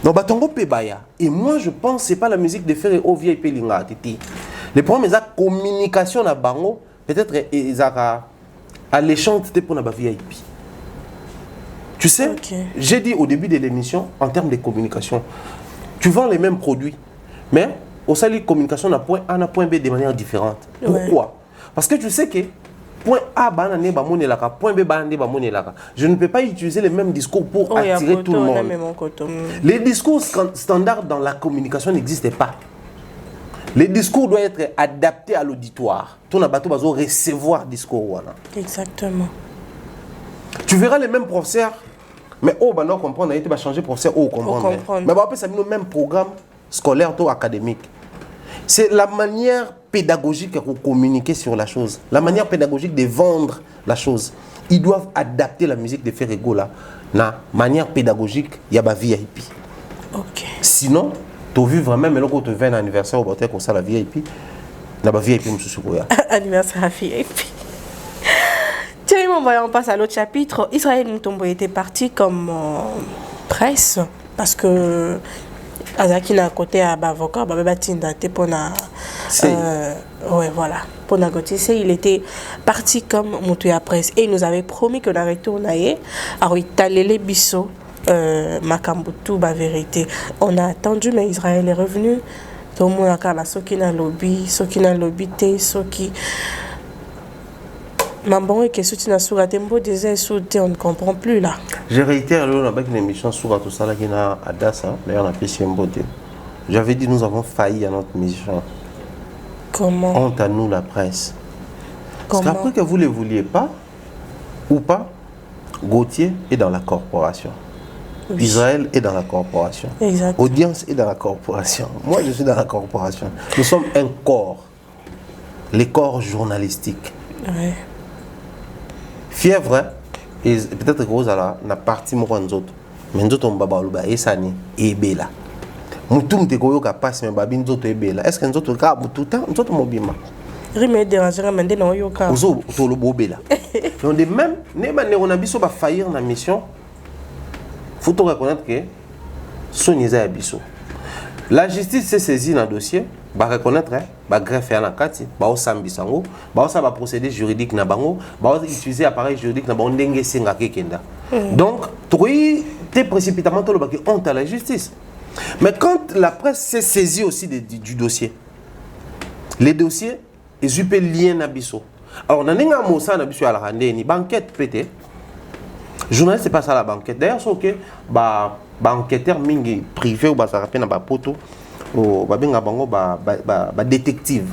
Donc batongo pe baya. Et moi je pense c'est pas la musique de faire au VIP linga titi. Le problème c'est la communication na bango, peut-être ils a alléchant pour la VIP. Tu sais, j'ai dit au début de l'émission, en termes de communication, tu vends les mêmes produits, mais au sein de la communication, on a point A, on a point B de manière différente. Pourquoi? Parce que tu sais que point A, point B, je ne peux pas utiliser les mêmes discours pour attirer tout le monde. Les discours standards dans la communication n'existent pas. Les discours doivent être adaptés à l'auditoire. Ton abato va recevoir discours. Exactement. Tu verras les mêmes professeurs, mais on va comprendre, il va changer professeur, comprendre. Mais on va le même programme scolaire ou académique. C'est la manière pédagogique de communiquer sur la chose, la manière pédagogique de vendre la chose. Ils doivent adapter la musique de Ferrego là, la manière pédagogique, il y a VIP. Ok. Sinon, tu as vu vraiment, mais quand tu veux un anniversaire au bâtiment comme ça, la VIP, il y a VIP. Anniversaire à VIP. Thierry, on passe à l'autre chapitre. Israël Mutombo était parti comme presse parce que Azaki n'a côté à avocat, ouais, voilà. Pour négocier, il était parti comme Moutouya Presse et il nous avait promis que la retournaille. Alors il talait les bisous, Makambutu, la vérité. On a attendu, mais Israël est revenu. Tout le monde a dit ceux qui n'ont lobby, ceux qui Mambon et que si tu n'as pas tempo disait on ne comprend plus là. Je réitère avec une émission sur tout ça là qui n'a à Dassa, d'ailleurs on a fait Siemboté. J'avais dit nous avons failli à notre mission. Comment? Honte à nous la presse. Comment? Parce qu'après que vous ne le vouliez pas ou pas, Gauthier est dans la corporation. Oui. Israël est dans la corporation. Exact. Audience est dans la corporation. Moi je suis dans la corporation. Nous sommes un corps. Les corps journalistiques. Ouais. Fièvre, et peut-être que vous avez na partie moi nous autres, mais nous autres on baba luba et sani et bela. Mutum te koyo ka passe mais babi nous autres et bela. Est-ce que nous autres ka tout temps nous autres mobima? Rime déranger mais non yo ka. Ozo to lo bela. Donc de même on a biso ba faillir na mission. Faut to reconnaître que soniza ya biso. La justice s'est saisie dans le dossier. Ba reconnaître ba greffer na kati ba osambisango ba osa ba procédé juridique na bango ba utiliser appareil juridique na bango ndenge senga kekenda. Donc toi t'es précipitamment to le baki honte à la justice. Mais quand la presse s'est saisie aussi du dossier, les dossiers ils ont lien na biso. Alors na ninga mosa na biso ala randeni banquette pété. Journaliste c'est pas ça la banquette. D'ailleurs c'est OK ba enquêteur mingi privé ou ba ça rappelle na ba poto babenga bango ba détective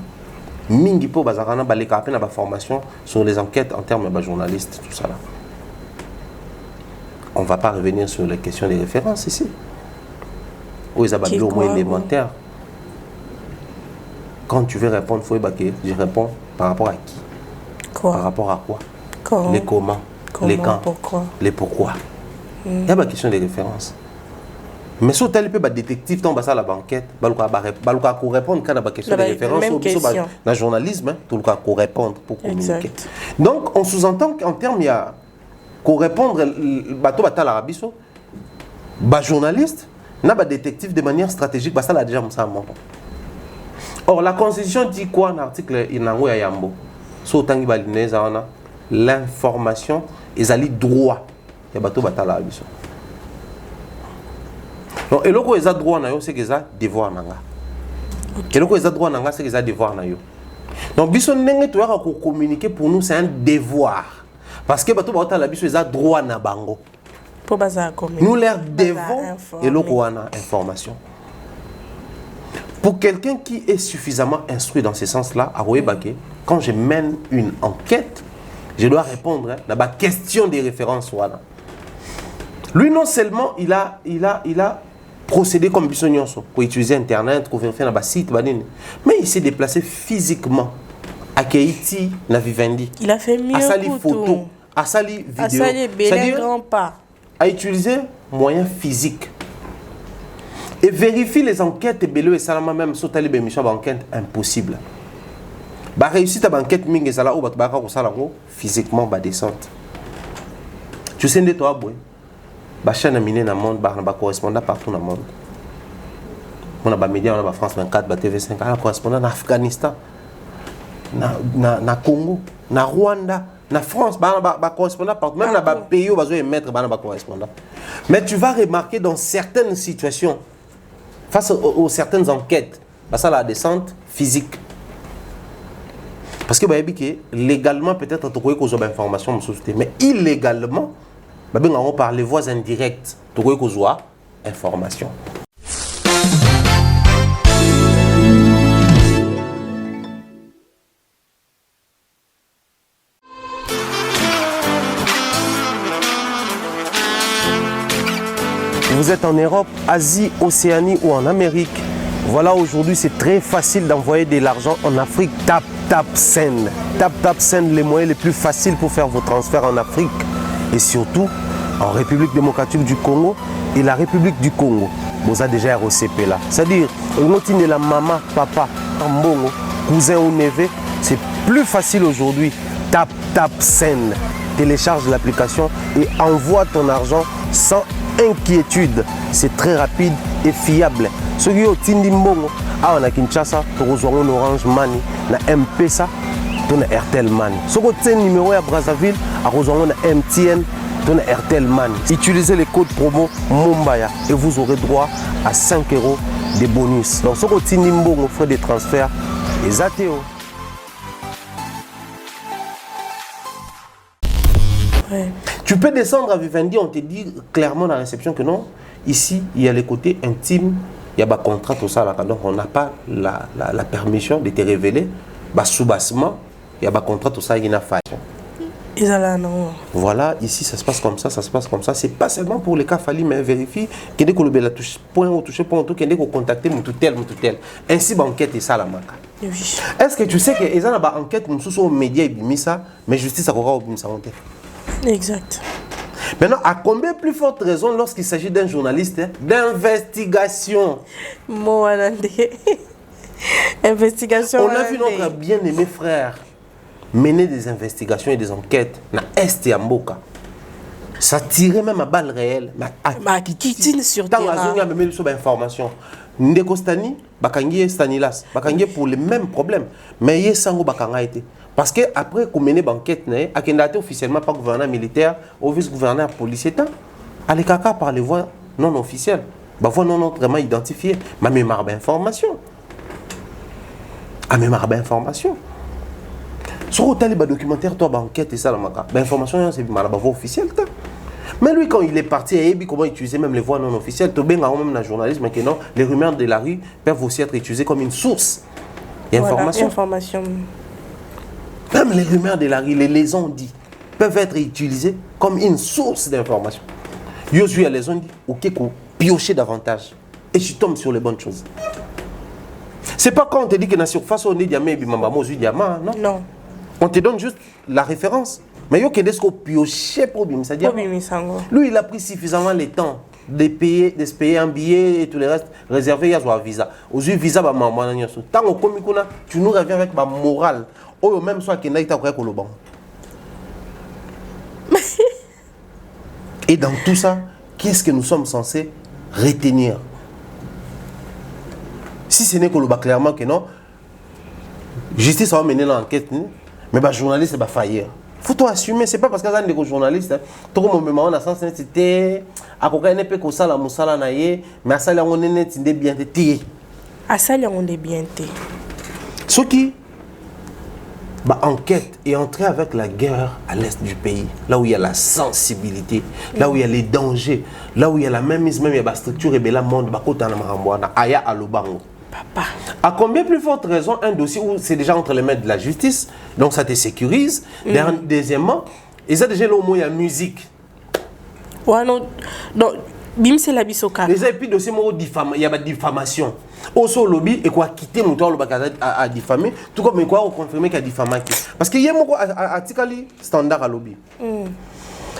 mingi po bazakana ba leka pe na ba formation sur les enquêtes en termes de journalistes tout ça là. On va pas revenir sur les questions des références ici. Où ils ababilo au moins élémentaire. Quand tu veux répondre faut que je réponds par rapport à qui? Quoi? Par rapport à quoi? Comment? Les comment? Les quand? Pourquoi? Les pourquoi? Il y a pas question des références. Mais si tu as un détective, tu as la banquette, tu as répondre quand la question de référence, dans le journalisme, tu as répondre pour communiquer. Exact. Donc, on sous-entend qu'en termes, il y a répondre à l'Arabie, journaliste, un détective de manière stratégique, ça l'a déjà ça. Or, la Constitution dit quoi dans l'article Inango Yambo? L'information, ils ont le droit de l'Arabie. Donc, et lorsqu'ils ont droit, c'est qu'ils ont devoir. Et lorsqu'ils ont droit, c'est qu'ils ont devoir. Donc, si on communiquer pour nous, c'est un devoir. Parce que ils ont droit à bango. Nous leur devons et lorsqu'on a information. Pour quelqu'un qui est suffisamment instruit dans ce sens-là, quand je mène une enquête, je dois répondre à la question des références. Lui, non seulement il a procédé comme Bissonionso pour utiliser Internet, pour vérifier dans le site, mais il s'est déplacé physiquement à Keiti, na Vivendi. Il a fait mieux. À sali photo, à sali vidéo. C'est-à-dire à utiliser moyens physiques. Et vérifier les enquêtes, et Salama même, sur les émissions d'enquête impossible. Réussite à l'enquête, physiquement, descente. Tu sais, de toi, chaîne aminée dans le monde, correspondant partout dans le monde. On a des médias, on a France 24, TV5, on a correspondant en Afghanistan, na Congo, na Rwanda, na France, correspondant partout. Même dans les pays où on va mettre correspondant. Mais tu vas remarquer dans certaines situations, face aux certaines enquêtes, ça la descente physique. Parce que légalement, peut-être, tu as une information, mais illégalement, par les voies indirectes, tu as une information. Vous êtes en Europe, Asie, Océanie ou en Amérique. Voilà, aujourd'hui, c'est très facile d'envoyer de l'argent en Afrique. Tap, tap, send. Tap, tap, send, les moyens les plus faciles pour faire vos transferts en Afrique. Et surtout, en République démocratique du Congo et la République du Congo. Vous avez déjà ROCP là. C'est-à-dire, on la maman, papa, mbongo, cousin ou neveu. C'est plus facile aujourd'hui. Tap, tap, send. Télécharge l'application et envoie ton argent sans inquiétude. C'est très rapide et fiable. Ceux qui ont Tindi Mbongo, on a Kinshasa, on a Orange Money, on a M-Pesa, on a Airtel Money. Ceux qui ont numéro à Brazzaville, on a MTN, on a Airtel Money. Utilisez les codes promo Mumbaya et vous aurez droit à 5 € de bonus. Donc ceux qui ont Tindi Mbongo, frais de transfert, les ATO. Ouais. Tu peux descendre à Vivendi, on te dit clairement dans la réception que non, ici, il y a les côtés intimes, il y a un contrat, tout ça, là, donc on n'a pas la permission de te révéler. Sous-bassement, il y a un contrat, tout ça, il y a une faille. Voilà, ici, ça se passe comme ça, ça se passe comme ça. C'est pas seulement pour les cas fallis, mais vérifie qu'il y a des la touche point ou toucher point, qu'il y a des contacter mon tel. Ainsi, l'enquête est ça, la marque. Est-ce que tu sais que les gens ont une enquête, nous sommes aux médias, ils ont ça, mais justice a encore ça. Exact. Maintenant, à combien plus forte raison lorsqu'il s'agit d'un journaliste d'investigation? Investigation. On a vu notre bien-aimé frère mener des investigations et des enquêtes dans Est et Amboka. Ça tirait même à balles réelles. Qui sur terrain. Tant que même sur l'information. Ndeko Stani, Bakangi Stanilas, Bakangi pour les mêmes problèmes. Mais il y a Sango Bakanga été. Parce qu'après qu'on mène l'enquête, il a été officiellement par gouverneur militaire ou vice-gouverneur policier, à l'écart par les voies non officielles, les voies non vraiment identifiées, ma mémoire d'information. À mémoire d'information. Sur le documentaire, toi, enquête et ça, l'information, c'est la voie officielle. Mais lui, quand il est parti, il a comment utiliser même les voies non officielles. Tu as même dans le journalisme, mais que non, les rumeurs de la rue peuvent aussi être utilisées comme une source d'information. Même les rumeurs de la rue, les lésions dit, peuvent être utilisées comme une source d'information. Yo suis à les on dit, ok, piocher davantage. Et tu tombes sur les bonnes choses. C'est pas quand on te dit que dans la surface, on est diamant, diamant, non? Non. On te donne juste la référence. Mais yo, qu'est-ce qu'on piocher pour bim, ça dit. Lui, il a pris suffisamment le temps de se payer un billet et tout le reste, réservé à son visa. Aux yeux, visa, tant qu'on commis, tu nous reviens avec ma morale. Ou même soit qu'il y a un banc. Et dans tout ça, qu'est-ce que nous sommes censés retenir? Si ce n'est que le clairement que non, justice va mener l'enquête, mais le journaliste va faillir. Il faut assumer, ce n'est pas parce qu'il y a des journalistes. Tout le monde a un sens c'était à quoi ne peut que ça la musala naie, mais à ça on est bien tété. À ça on est bien tété. Ce qui enquête et entrer avec la guerre à l'est du pays, là où il y a la sensibilité, là où il y a les dangers, là où il y a la même il y a la structure et la monde, aya alobango. Papa. À combien plus forte raison un dossier où c'est déjà entre les mains de la justice, donc ça te sécurise. Deuxièmement, ils ont déjà le mot il y a musique. Ouais, non, bim c'est la bisoka. Les puis dossier il y a la diffamation. Au sol lobby et quoi quitter mon tour le bac à diffamer, tout comme quoi on confirmer qu'il y a diffamé. Parce qu'il y a mon article standard à lobby.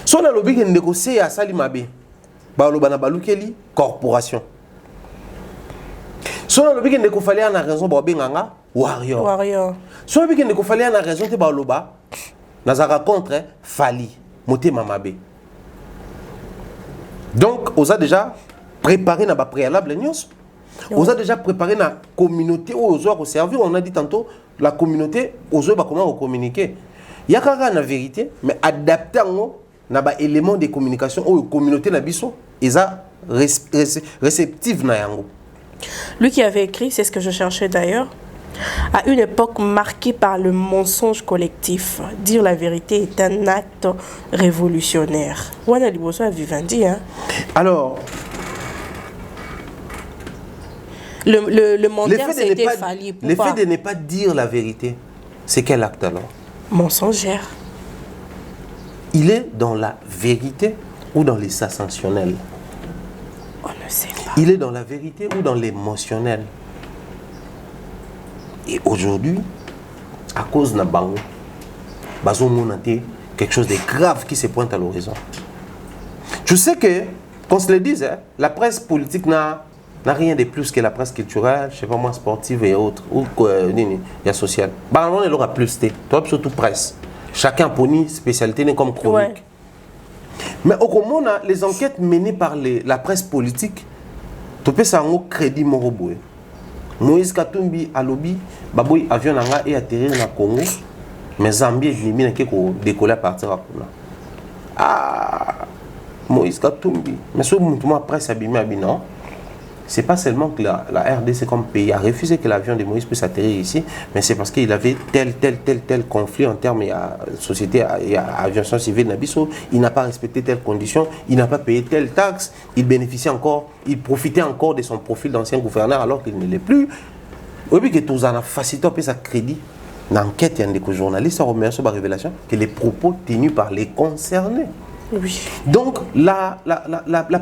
Soit le lobby qui négocie à Salimabe, balobana balukeli corporation. Soit le lobby qui négocie à la raison bobenganga warrior. Soit le lobby qui négocie à la raison te baloba nazara contre Fali moté mamabe. Donc on a déjà préparé na préalable news. On a déjà préparé la communauté aux autres servir. On a dit tantôt la communauté aux autres comment communiquer. Il y a quand même la vérité, mais adapter à éléments de communication aux communautés na biso, ils sont réceptifs na yango. Lui qui avait écrit, c'est ce que je cherchais d'ailleurs. À une époque marquée par le mensonge collectif, dire la vérité est un acte révolutionnaire. Wana liboso a Vivendi, hein? Alors, le mondial c'était fallu. Le fait de ne pas dire la vérité, c'est quel acte alors? Mensongère. Il est dans la vérité ou dans les sensationnels? On ne sait pas. Il est dans la vérité ou dans l'émotionnel? Et aujourd'hui, à cause de Bango, quelque chose de grave qui se pointe à l'horizon. Je sais que, qu'on se le dise, hein, la presse politique n'a rien de plus que la presse culturelle, je sais pas moi, sportive et autres, ou sociale. On aura plus de, toi surtout presse. Chacun a une spécialité comme chronique. Ouais. Mais au Comore, les enquêtes menées par la presse politique, tu peux ça un crédit moroboué. Moïse Katumbi a lobby, baboy avion nanga et atterrir na Congo, mais Zambie est ennemi na keko décoller à partir à Kuna. Ah, Moïse Katumbi. Mais ce mouvement après s'abîmer à Binan, c'est pas seulement que la RDC comme pays a refusé que l'avion de Moïse puisse atterrir ici, mais c'est parce qu'il avait tel conflit en termes de société et aviation civile Nabiso. Il n'a pas respecté telles conditions, il n'a pas payé telle taxe, il bénéficiait encore, il profitait encore de son profil d'ancien gouverneur alors qu'il ne l'est plus. Oui, que tout ça a facilité sa crédit. L'enquête, il y a des journalistes ont remis sur la révélation que les propos tenus par les concernés. Oui. Donc, la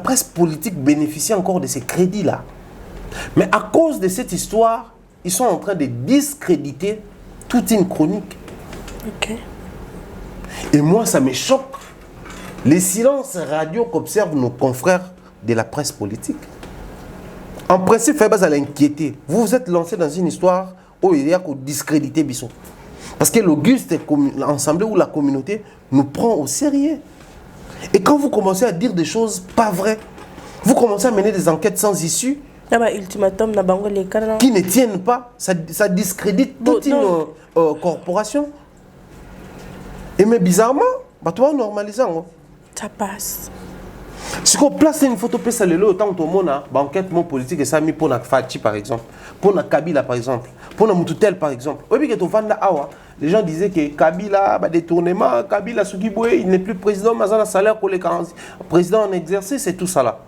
presse politique bénéficie encore de ces crédits-là. Mais à cause de cette histoire, ils sont en train de discréditer toute une chronique. Ok. Et moi, ça me choque. Les silences radio qu'observent nos confrères de la presse politique. En principe, il faut l'inquiéter. Vous vous êtes lancé dans une histoire où il y a discréditer Bisson. Parce que l'Auguste, l'Assemblée ou la communauté nous prend au sérieux. Et quand vous commencez à dire des choses pas vraies, vous commencez à mener des enquêtes sans issue, qui ne tiennent pas, ça discrédite toute une corporation. Et mais bizarrement, toi normalisant. Ça passe. Si on place une photo, ça le lot autant que tout le monde a enquête politique et ça mis pour la Fachi par exemple, pour la Kabila par exemple, pour la Moutoutel par exemple. Oui, les gens disaient que Kabila, détournement, Kabila, il n'est plus président, mais il a un salaire pour les 40 présidents en exercice et tout ça là.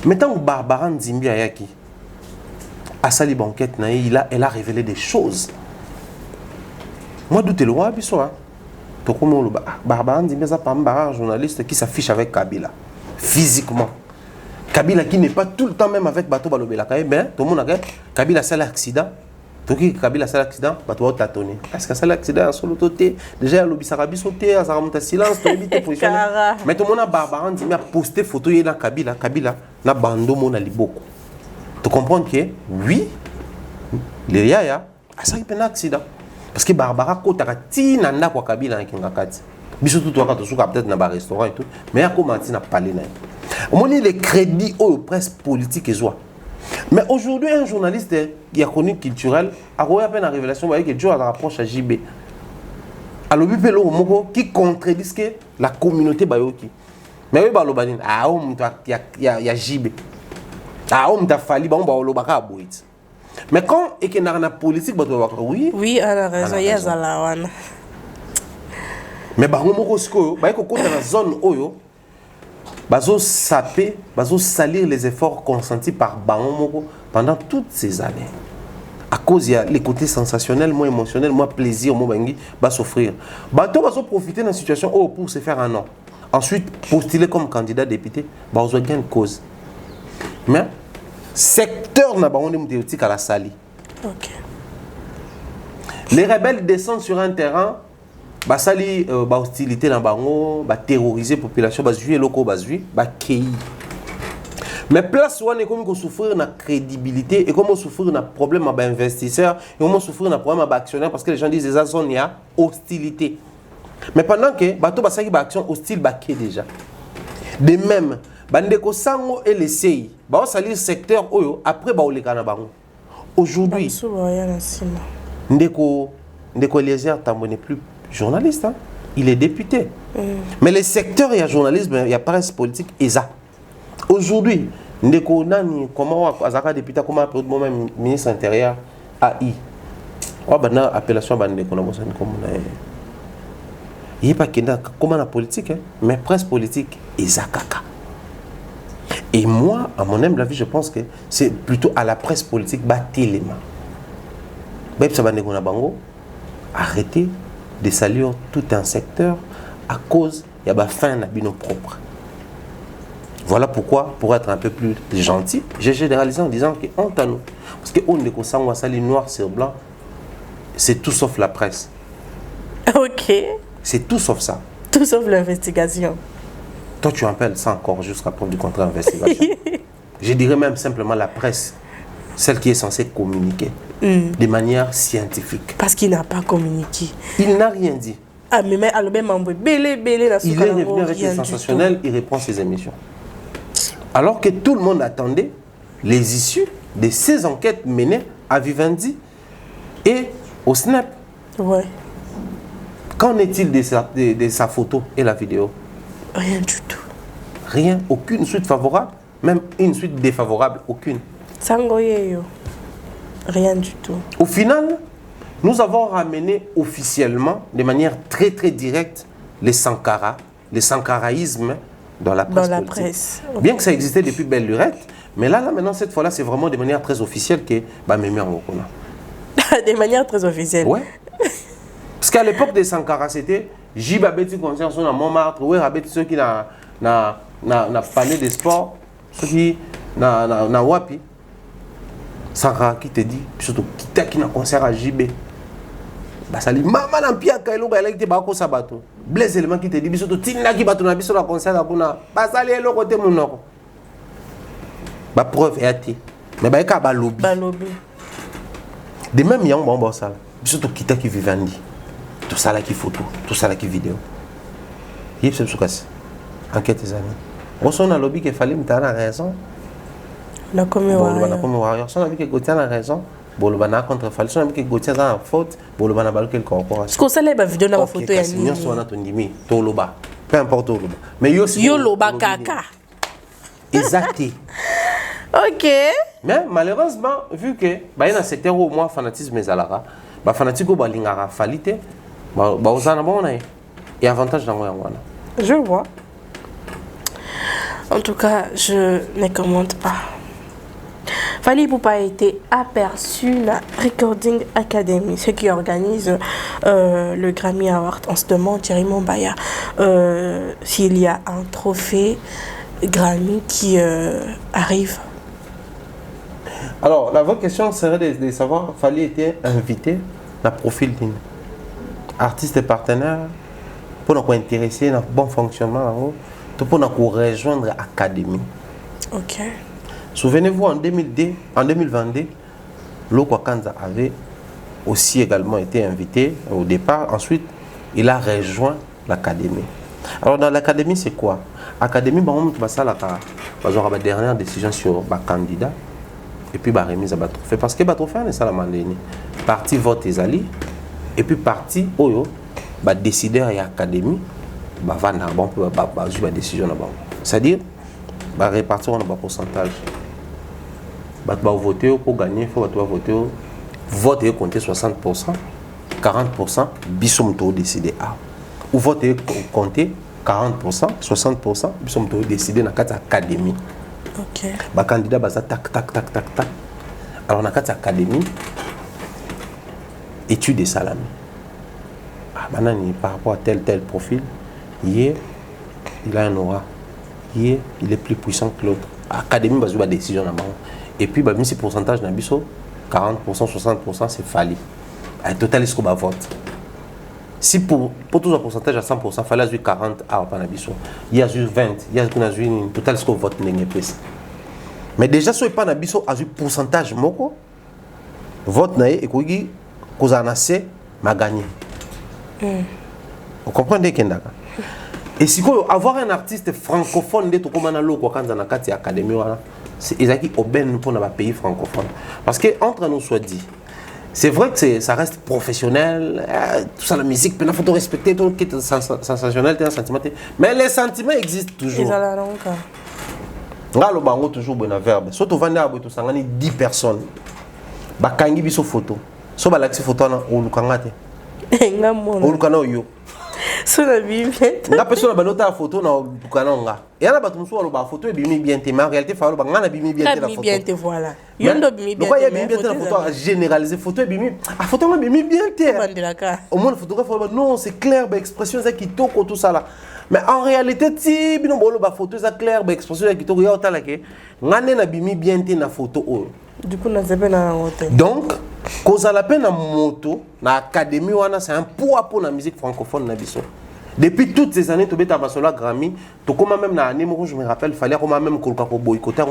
Maintenant, Barbara Nzimbi Ayaki, à sa libre enquête, elle a révélé des choses. Moi, d'où tu le vois, Barbara Nzimbi est un journaliste qui s'affiche avec Kabila, physiquement. Kabila qui n'est pas tout le temps même avec Bato Balobela. Ben, tout le monde a Kabila a l'accident. Kabila a l'accident, Bato va tâtonner. Est-ce que c'est l'accident en solo toté? Déjà, il y a l'obis arabi sauté, ça remonte à silence, mais tout le monde a Barbara Nzimbi a posté photo de Kabila. Kabila n'a bando mon aliboko. Tu comprends que oui, les yaya, ça y a un accident. Parce que Barbara Kotarati n'a pas Kabila en Kingakati. Bisous toi quand tu peut-être dans un restaurant et tout, mais il y a comment tu n'as pas les nains. On a les crédits aux presse politique et joie. Mais aujourd'hui, un journaliste qui a connu culturel a eu à peine la révélation que Dieu rapproche à JB. Alors, qui contredit que la communauté bayoki. Mais oui, il y a JB. Il a fallu mais quand il y a une politique, oui. Oui, elle a raison, il y a la mais il y a une zone où salir les efforts consentis par Bango pendant toutes ces années. À cause il y a les côtés sensationnels, moins émotionnels, moins plaisir, moins bangi, va s'offrir. Bato va profiter de la situation pour se faire un nom. Ensuite, postuler comme candidat député, va gagner une cause. Mais secteur n'a pas de à la Sali. Ok. Les rebelles descendent sur un terrain. Bah sali hostilité dans bango, bah terroriser population, bah juer locaux, bah juer, bah kei. Mais place où on est comme qu'on souffrir na crédibilité et comment souffrir na problème à investisseurs et comment souffrir na problème à actionnaires parce que les gens disent déjà zone il y a hostilité. Mais pendant que bateau bah ça qui bah action hostile bah kei déjà. De même, bandeko sango et les CI, bah on salir secteur oyo après bah on les kana bango. Aujourd'hui, ndeko Eliezer Tambo n'est plus journaliste, hein? Il est député. Mais les secteurs, il y a journalisme, il y a presse politique, et ça. Aujourd'hui, Ndeko Nani, comment Azaka député, comment après moi-même ministre intérieur, AI. On a appellation bande qu'on a besoin comme il n'y a pas comment la politique, hein, mais presse politique et zakaka. Et moi, à mon humble avis, je pense que c'est plutôt à la presse politique téléma. Arrêtez de salir tout un secteur à cause il y a fin à nos propres. Voilà pourquoi, pour être un peu plus gentil, j'ai généralisé en disant que honte à nous. Parce que on est comme ça, on va noir sur blanc, c'est tout sauf la presse. Ok. C'est tout sauf ça. Tout sauf l'investigation. Toi, tu appelles ça encore jusqu'à preuve du contraire investigation. Je dirais même simplement la presse, celle qui est censée communiquer de manière scientifique. Parce qu'il n'a pas communiqué. Il n'a rien dit. Ah, mais à le même moment, il est revenu avec les sensationnels, il reprend ses émissions. Alors que tout le monde attendait les issues de ces enquêtes menées à Vivendi et au Snap. Ouais. Qu'en est-il de sa photo et la vidéo? Rien du tout. Rien, aucune suite favorable, même une suite défavorable, aucune. Sangoyeyo. Rien du tout. Au final, nous avons ramené officiellement, de manière très très directe, les Sankara, les sankaraïsmes dans la presse. Dans la presse. Okay. Bien que ça existait depuis belle lurette, mais là maintenant, cette fois-là, c'est vraiment de manière très officielle que Mémé en Okona. De manière très officielle. Ouais. Parce qu'à l'époque des Sankara, c'était Jibabeti conscience on a Montmartre, ouais, Rabeti ceux qui na parlé des sports, ceux qui na Wapi. Sankara qui te dit, surtout qui na concert à JB. Basali maman na pia kailo ba elekte ba ko sabato. Blaise élément qui te dit surtout tinna ki bato na biso na concert à kuna. Basali elo côté monoko. Ba preuve est ati. Mais ba ka ba lobby. Ba lobby. De même yang bon ça. Surtout qui Vivendi. Tout ça là qui photo, tout ça là qui vidéo. Yep c'est ce enquête des amis. On a lobby qu'il fallait me donner raison. La commémoration. La commémoration. On a vu que Gauthier a raison. Bolobana contre Falso, on a vu que Gauthier a faute. Bolobana balle quelle corporation. Ce qu'on sait là, vidéo dans la photo. Signon soit na tondimi, toloba. Peu importe toloba. Mais yo loba kaka. Exact. Ok. Mais malheureusement, vu que il y a un secteur où moi fanatisme est alara, bah fanatique au balingara falite, bah osana bon et avantage dans moi. Je vois. En tout cas, je ne commente pas. Fally Ipupa a été aperçu à la Recording Academy, ceux qui organisent le Grammy Award. On se demande, Thierry Mombaya, s'il y a un trophée Grammy qui arrive. Alors, la vraie question serait de savoir, Fally était invité à profil d'une artiste et partenaire pour nous intéresser dans le bon fonctionnement, pour nous rejoindre l'académie. Ok. Souvenez-vous, en 2022, Loko Kanza avait aussi également été invité au départ. Ensuite, il a rejoint l'académie. Alors, dans l'académie, c'est quoi? L'académie, c'est la dernière décision sur le candidat. Et puis la remise à Batrophée. Parce que Batrophée, c'est ça la mandénie. Parti vote les alliés. Et puis parti, oyo, décideur et académie, on peut la décision là-bas. C'est-à-dire, répartir un pourcentage. Voter pour gagner, il faut voter. Vote est compté 60%, 40%, bissom to décider A. Ou vote est compté 40%, 60%, bissom to décider dans l'académie. Ok. Les candidats tac. Alors, dans l'académie, étude des salami. Par rapport à tel profil, il a un aura. Il est plus puissant que l'autre. L'académie a une décision là-bas. Et puis, même si le pourcentage d'un biseau, 40%, 60%, c'est Fally. Le total, est-ce qu'on va voter? Si pour tout un pourcentage à 100%, il fallait 40 à Panabiso. Il y a 20, il y a un total ce qu'on vote n'est pas. Mais déjà, si on a un pourcentage, vote n'a et qu'on a assez, m'a gagné. Vous comprenez Kendaka? Et si vous avoir un artiste francophone de tout comme on quand on a une académie, c'est exactement au ben pour un pays francophone. Parce que entre nous soit dit. C'est vrai que ça reste professionnel, tout ça, la musique, il faut respecter tout ce qui est sensationnel, sentimental. Mais les sentiments existent toujours. Ils ont la langue. Là, le bango toujours bon verbe. Surtout vendre à 10 personnes. bakangi biso photo so balakisi photo na olukanga te ngamona olukana oyo so la bible nga pe so na balota photo na olukana nga yana bato musu waloba photo ebimi bien te mais en réalité fa waloba nga na bimi bien te na photo bien te voilà yondo bimi bien te bimi bien te na photo a généraliser photo ebimi a photo nga bimi bien te bandelaka au moins photo nga fa non c'est clair ba expression ça kitoko tout ça là mais en réalité ti bino bolo ba photo ça clair ba expression ça kitoko ya otala ke nga ne na bimi bien te na photo oyo du coup na zebe na hotel donc cause la peine na moto na académie wana c'est un poids pour la musique francophone na biso depuis toutes ces années tobeta basola Grammy to comme même na année je me rappelle fallait comme même kolka ko boycotter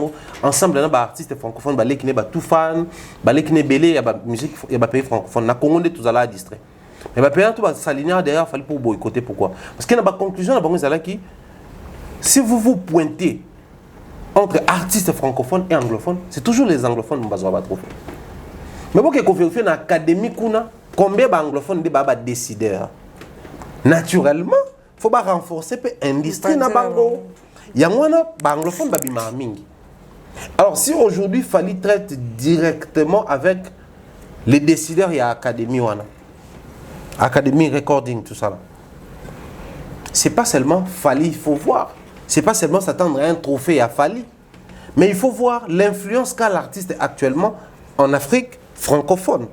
ensemble na ba artistes francophones ba lekine ba tout fan ba lekine belé ya ba musique ya ba pays francophone na Congo de tous ala distrait mais ba pays tout ba s'aligner derrière fallait pour boycotter pourquoi parce que na ba conclusion na bango zala ki si vous vous pointez entre artistes francophones et anglophones c'est toujours les anglophones qui vont trouver. Mais pour que vous vérifiez dans l'académie, combien d'anglophones sont décideurs? Naturellement, il faut renforcer l'industrie. Il y a des anglophones qui sont. Alors, si aujourd'hui, il fallait traiter directement avec les décideurs, il y a l'académie, académie recording, tout ça. Ce n'est pas seulement Fali, il faut voir. Ce n'est pas seulement s'attendre à un trophée à Fali, mais il faut voir l'influence qu'a l'artiste actuellement en Afrique francophone.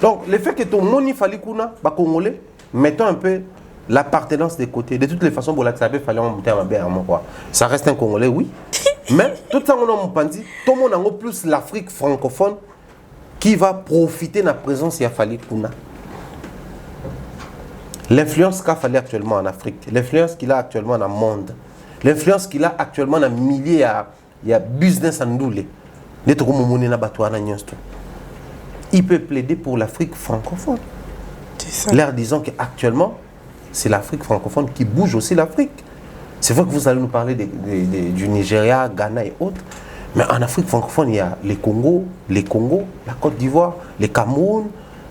Donc, le fait que ton moni Fali Kuna, Congolais, mettons un peu l'appartenance des côtés. De toutes les façons, pour l'accepter, il fallait monter à ma quoi. Ça reste un Congolais, oui. Mais tout ça, on a dit, tout le monde a plus l'Afrique francophone qui va profiter de la présence de Fali Kuna. L'influence qu'a Fali actuellement en Afrique, l'influence qu'il a actuellement dans le monde, l'influence qu'il a actuellement dans milliers de business en doulé. Il peut plaider pour l'Afrique francophone. L'air disant qu'actuellement, c'est l'Afrique francophone qui bouge aussi l'Afrique. C'est vrai que vous allez nous parler du Nigeria, Ghana et autres, mais en Afrique francophone, il y a les Congo, la Côte d'Ivoire, les Cameroun,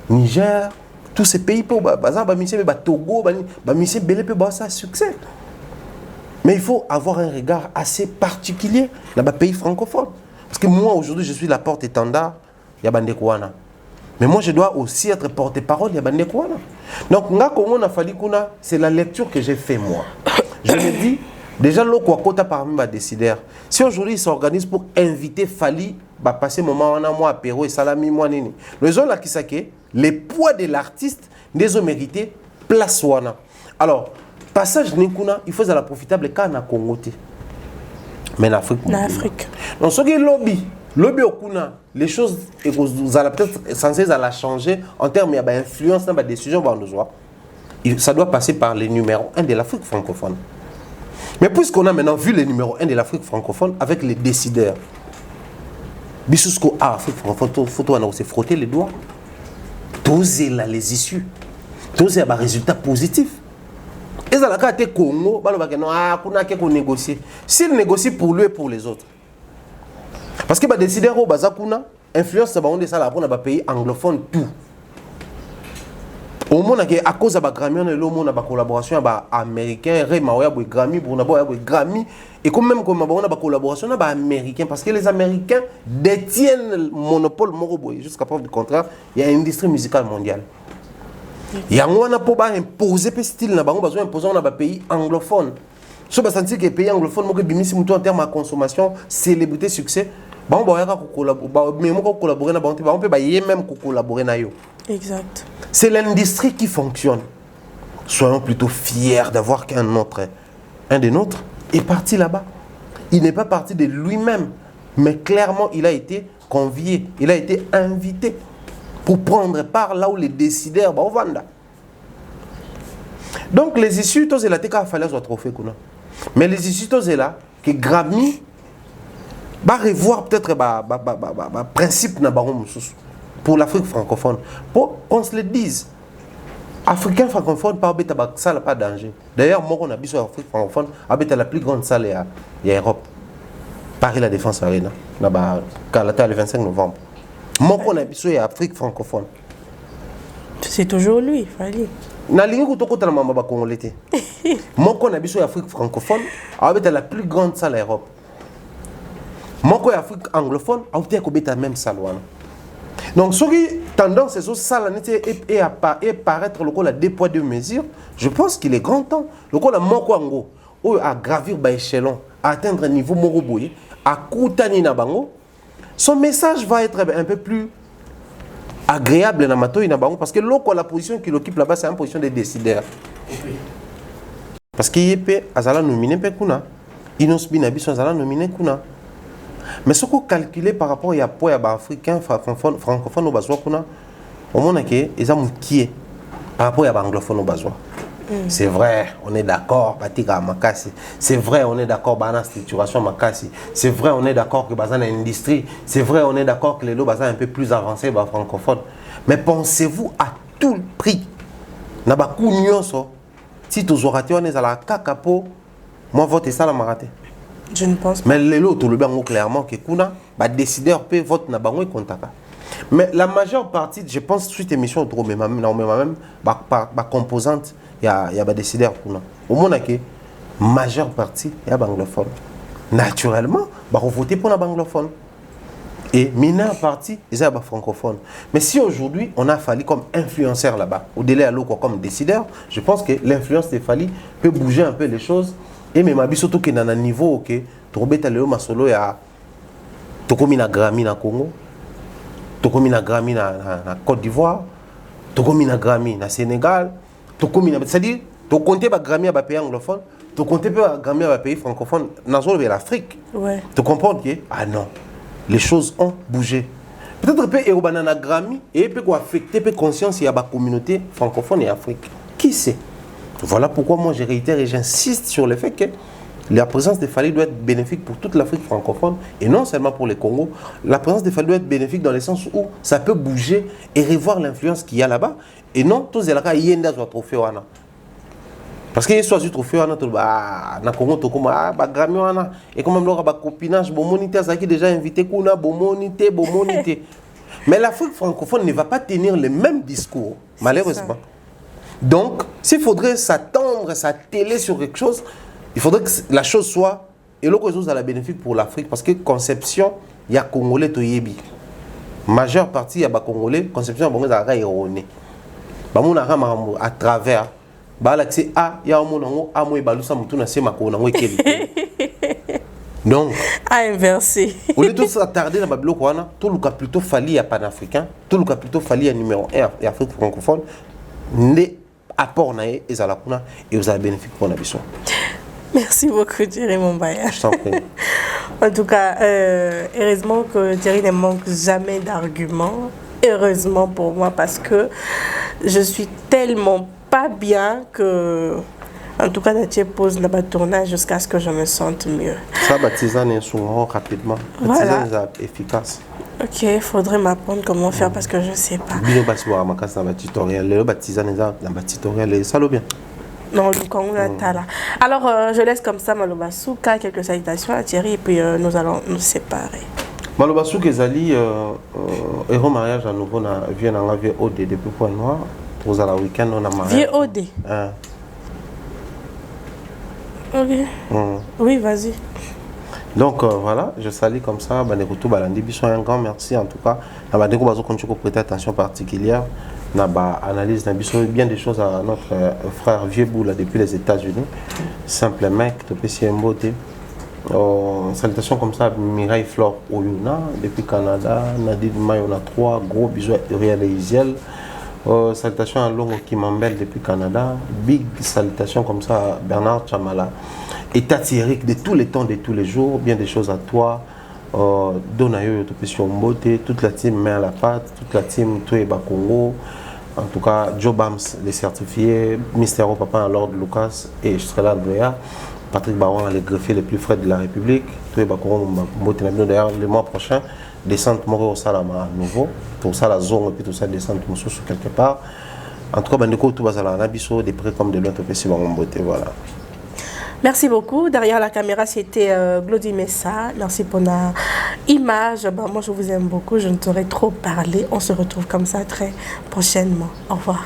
Niger, tous ces pays, Togo, ça succès. Mais il faut avoir un regard assez particulier dans les pays francophones. Parce que moi, aujourd'hui, je suis la porte-étendard, il y a Bandekouana. Mais moi, je dois aussi être porte-parole, il y a Bandekouana. Donc, c'est la lecture que j'ai fait moi. Je me dis, déjà, l'Okwakota parmi ma décideur. Si aujourd'hui, ils s'organisent pour inviter Fali, passer un moment en moi, apéro et salami, moi, nini. Les autres, là, qui savent les poids de l'artiste, les ont mérité place wana. Alors, passage Nekuna, il faut la profitable quand on a Congo. Mais en Afrique. En Afrique. Donc, ce qui est lobby au Kuna, les choses, vous allez peut-être censé la changer en termes d'influence dans la décision, ça doit passer par les numéros 1 de l'Afrique francophone. Mais puisqu'on a maintenant vu les numéros 1 de l'Afrique francophone avec les décideurs, Bissousko a Afrique francophone, on a aussi frotté les doigts. Doser les issues. Doser les résultats positifs. Et ça a été Congo, on négocier. S'il négocie pour lui et pour les autres. Parce que les décideurs au Bazakuna influence le pays anglophone tout. Au monde à cause de la Grammy, on a une collaboration avec les Américains, Grammy, Grammy, et quand même on a une collaboration avec les Américains, parce que les Américains détiennent le monopole jusqu'à preuve du contraire, il y a une industrie musicale mondiale. Il y a un peu imposer le style, il y a besoin d'imposer dans les pays anglophones. Si vous sentez que les pays anglophones en termes de consommation, célébrité, succès, on peut collaborer. Exact. C'est l'industrie qui fonctionne. Soyons plutôt fiers d'avoir qu'un des nôtres est parti là-bas. Il n'est pas parti de lui-même, mais clairement il a été convié, il a été invité pour prendre part là où les décideurs vont vendre. Donc les issues, tous la TK fallait soit trophée. Mais les issues, tous là, que Grammy va revoir peut-être le principe na baron pour l'Afrique francophone. Pour qu'on se le dise, Africain francophone, pas de danger. D'ailleurs, moi, on a vu sur l'Afrique francophone, la plus grande salle en Europe. Paris La Défense Arena, le 25 novembre. Moi, on a vu sur l'Afrique francophone. C'est toujours lui, il fallait. Na lingi kutoko tala mamba congolais. Moi, on a vu sur l'Afrique francophone, la plus grande salle en Europe. Moi, en Afrique anglophone, on a vu la même salle. Donc, ce qui tendance, c'est ça, et paraître le la deux poids deux mesures. Je pense qu'il est grand temps. Le la Mokwango, à gravir par échelon, à atteindre un niveau Moroboye, à Koutani Nabango, son message va être un peu plus agréable parce que la position qu'il occupe là-bas, c'est une position de décideur. Parce qu'il peut nominer Pekuna, Inos Binabiso nominer Kuna. Mais ce qu'on calcule par rapport à poids africain, francophone au besoin qu'on a, au monde qui est qui par rapport à anglophone au besoin. C'est vrai, on est d'accord, c'est vrai, on est d'accord dans la structuration makasi. C'est vrai, on est d'accord que dans l'industrie. C'est vrai, on est d'accord que les lots sont un peu plus avancés francophone. Mais pensez-vous à tout le prix, si tu as à la cacapo, moi vote ça la maraté. Je ne pense pas. Mais les lots, tout le bien clairement que kuna, décideur peut voter na bango et contacter. Mais la majeure partie, je pense, suite émission trop même composante, il y a des décideurs kuna. Au moins que majeure partie il y a anglophone. Naturellement, va voter pour la anglophone. Et mineure partie, ils sont francophones. Mais si aujourd'hui, on a fallu comme influenceur là-bas, au-delà de comme décideur, je pense que l'influence de Fali peut bouger un peu les choses. Et même surtout que dans un niveau, ok, tu as le masolo ya tokomi na Grammy na Congo, tokomi na Grammy na Côte d'Ivoire, tokomi na Grammy na Sénégal, tokomi na, c'est-à-dire, tu comptes pas Grammy à pays anglophone, tu comptes pas Grammy à pays francophone, dans l'Afrique. Ouais. Tu comprends que ah non, les choses ont bougé. Peut-être que au banana Grammy et peut affecter peut conscience il y a la communauté francophone et Afrique. Qui sait? Voilà pourquoi moi je réitère et j'insiste sur le fait que la présence de Fali doit être bénéfique pour toute l'Afrique francophone et non seulement pour les Congo. La présence de Fali doit être bénéfique dans le sens où ça peut bouger et revoir l'influence qu'il y a là-bas. Et non, tous les gens qui ont un trophée. Parce qu'il y a un trophée, na Congo, Grammy, et comme on a un copinage, bonité, ça qui déjà invité, bonité. Mais l'Afrique francophone ne va pas tenir le même discours, malheureusement. Donc, s'il faudrait s'attendre, s'atteler sur quelque chose, il faudrait que la chose soit, et l'autre chose à la bénéfique pour l'Afrique, parce que conception, il y a Congolais toyebi. Majeure partie, il y a Congolais, conception, il y a erroné. À travers, il y a un monde donc, à inverser. Au lieu de s'attarder dans le tout le cas plutôt fallu à panafricain, tout le cas plutôt fallu à numéro 1 et Afrique francophone, les apports et vous avez bénéfice pour la mission. Merci beaucoup, Thierry Mombaya. Je t'en prie. En tout cas, heureusement que Thierry ne manque jamais d'arguments. Heureusement pour moi, parce que je suis tellement pas bien que, en tout cas, Nathier pose le tournage jusqu'à ce que je me sente mieux. Ça, baptisane est souvent rapidement. Baptisane est efficace. Ok, il faudrait m'apprendre comment faire parce que je ne sais pas. Bien, le baptisane est dans le tutoriel, ça le bien. Non, le Congo là. Alors, je laisse comme ça Malobasuka, quelques salutations à Thierry et puis nous allons nous séparer. Malobasuka Ezali, héros mariage à nouveau, vient dans la vie OD depuis Point Noir. Pour le week-end, on a marié. Vie OD. Ok. Oui, vas-y. Donc voilà, je salue comme ça. Un grand merci en tout cas. On va prêter attention particulière. On a analyse bien des choses à notre frère Vieux Boula depuis les États-Unis. Simple mec, tu beauté. Salutations comme ça, Mireille Flore Oyuna depuis Canada. Nadine May, on a 3 gros bisous à Uriel et Isiel. Salutations à Longo Kimambel depuis Canada. Big salutations comme ça à Bernard Chamala. Et Tati Eric de tous les temps, de tous les jours. Bien des choses à toi. Donayo Yotopession Mbote. Toute la team Main à la Pâte. Toute la team Toueba Congo. En tout cas, Joe Bams, les certifiés. Mystero Papa, Lord Lucas. Et je serai là, Andrea. Patrick Baron, les greffiers les plus frais de la République. Toueba Congo Mbote. D'ailleurs, le mois prochain. Descente Moro au Salama à nouveau, pour ça la zone et puis tout ça descente Moussou quelque part. En tout cas, Bandeko tout va à la Nabiso, des près comme de l'autre PC beauté, voilà. Merci beaucoup. Derrière la caméra, c'était Glody Messa. Merci pour la image. Moi, je vous aime beaucoup. Je ne saurais trop parler. On se retrouve comme ça très prochainement. Au revoir.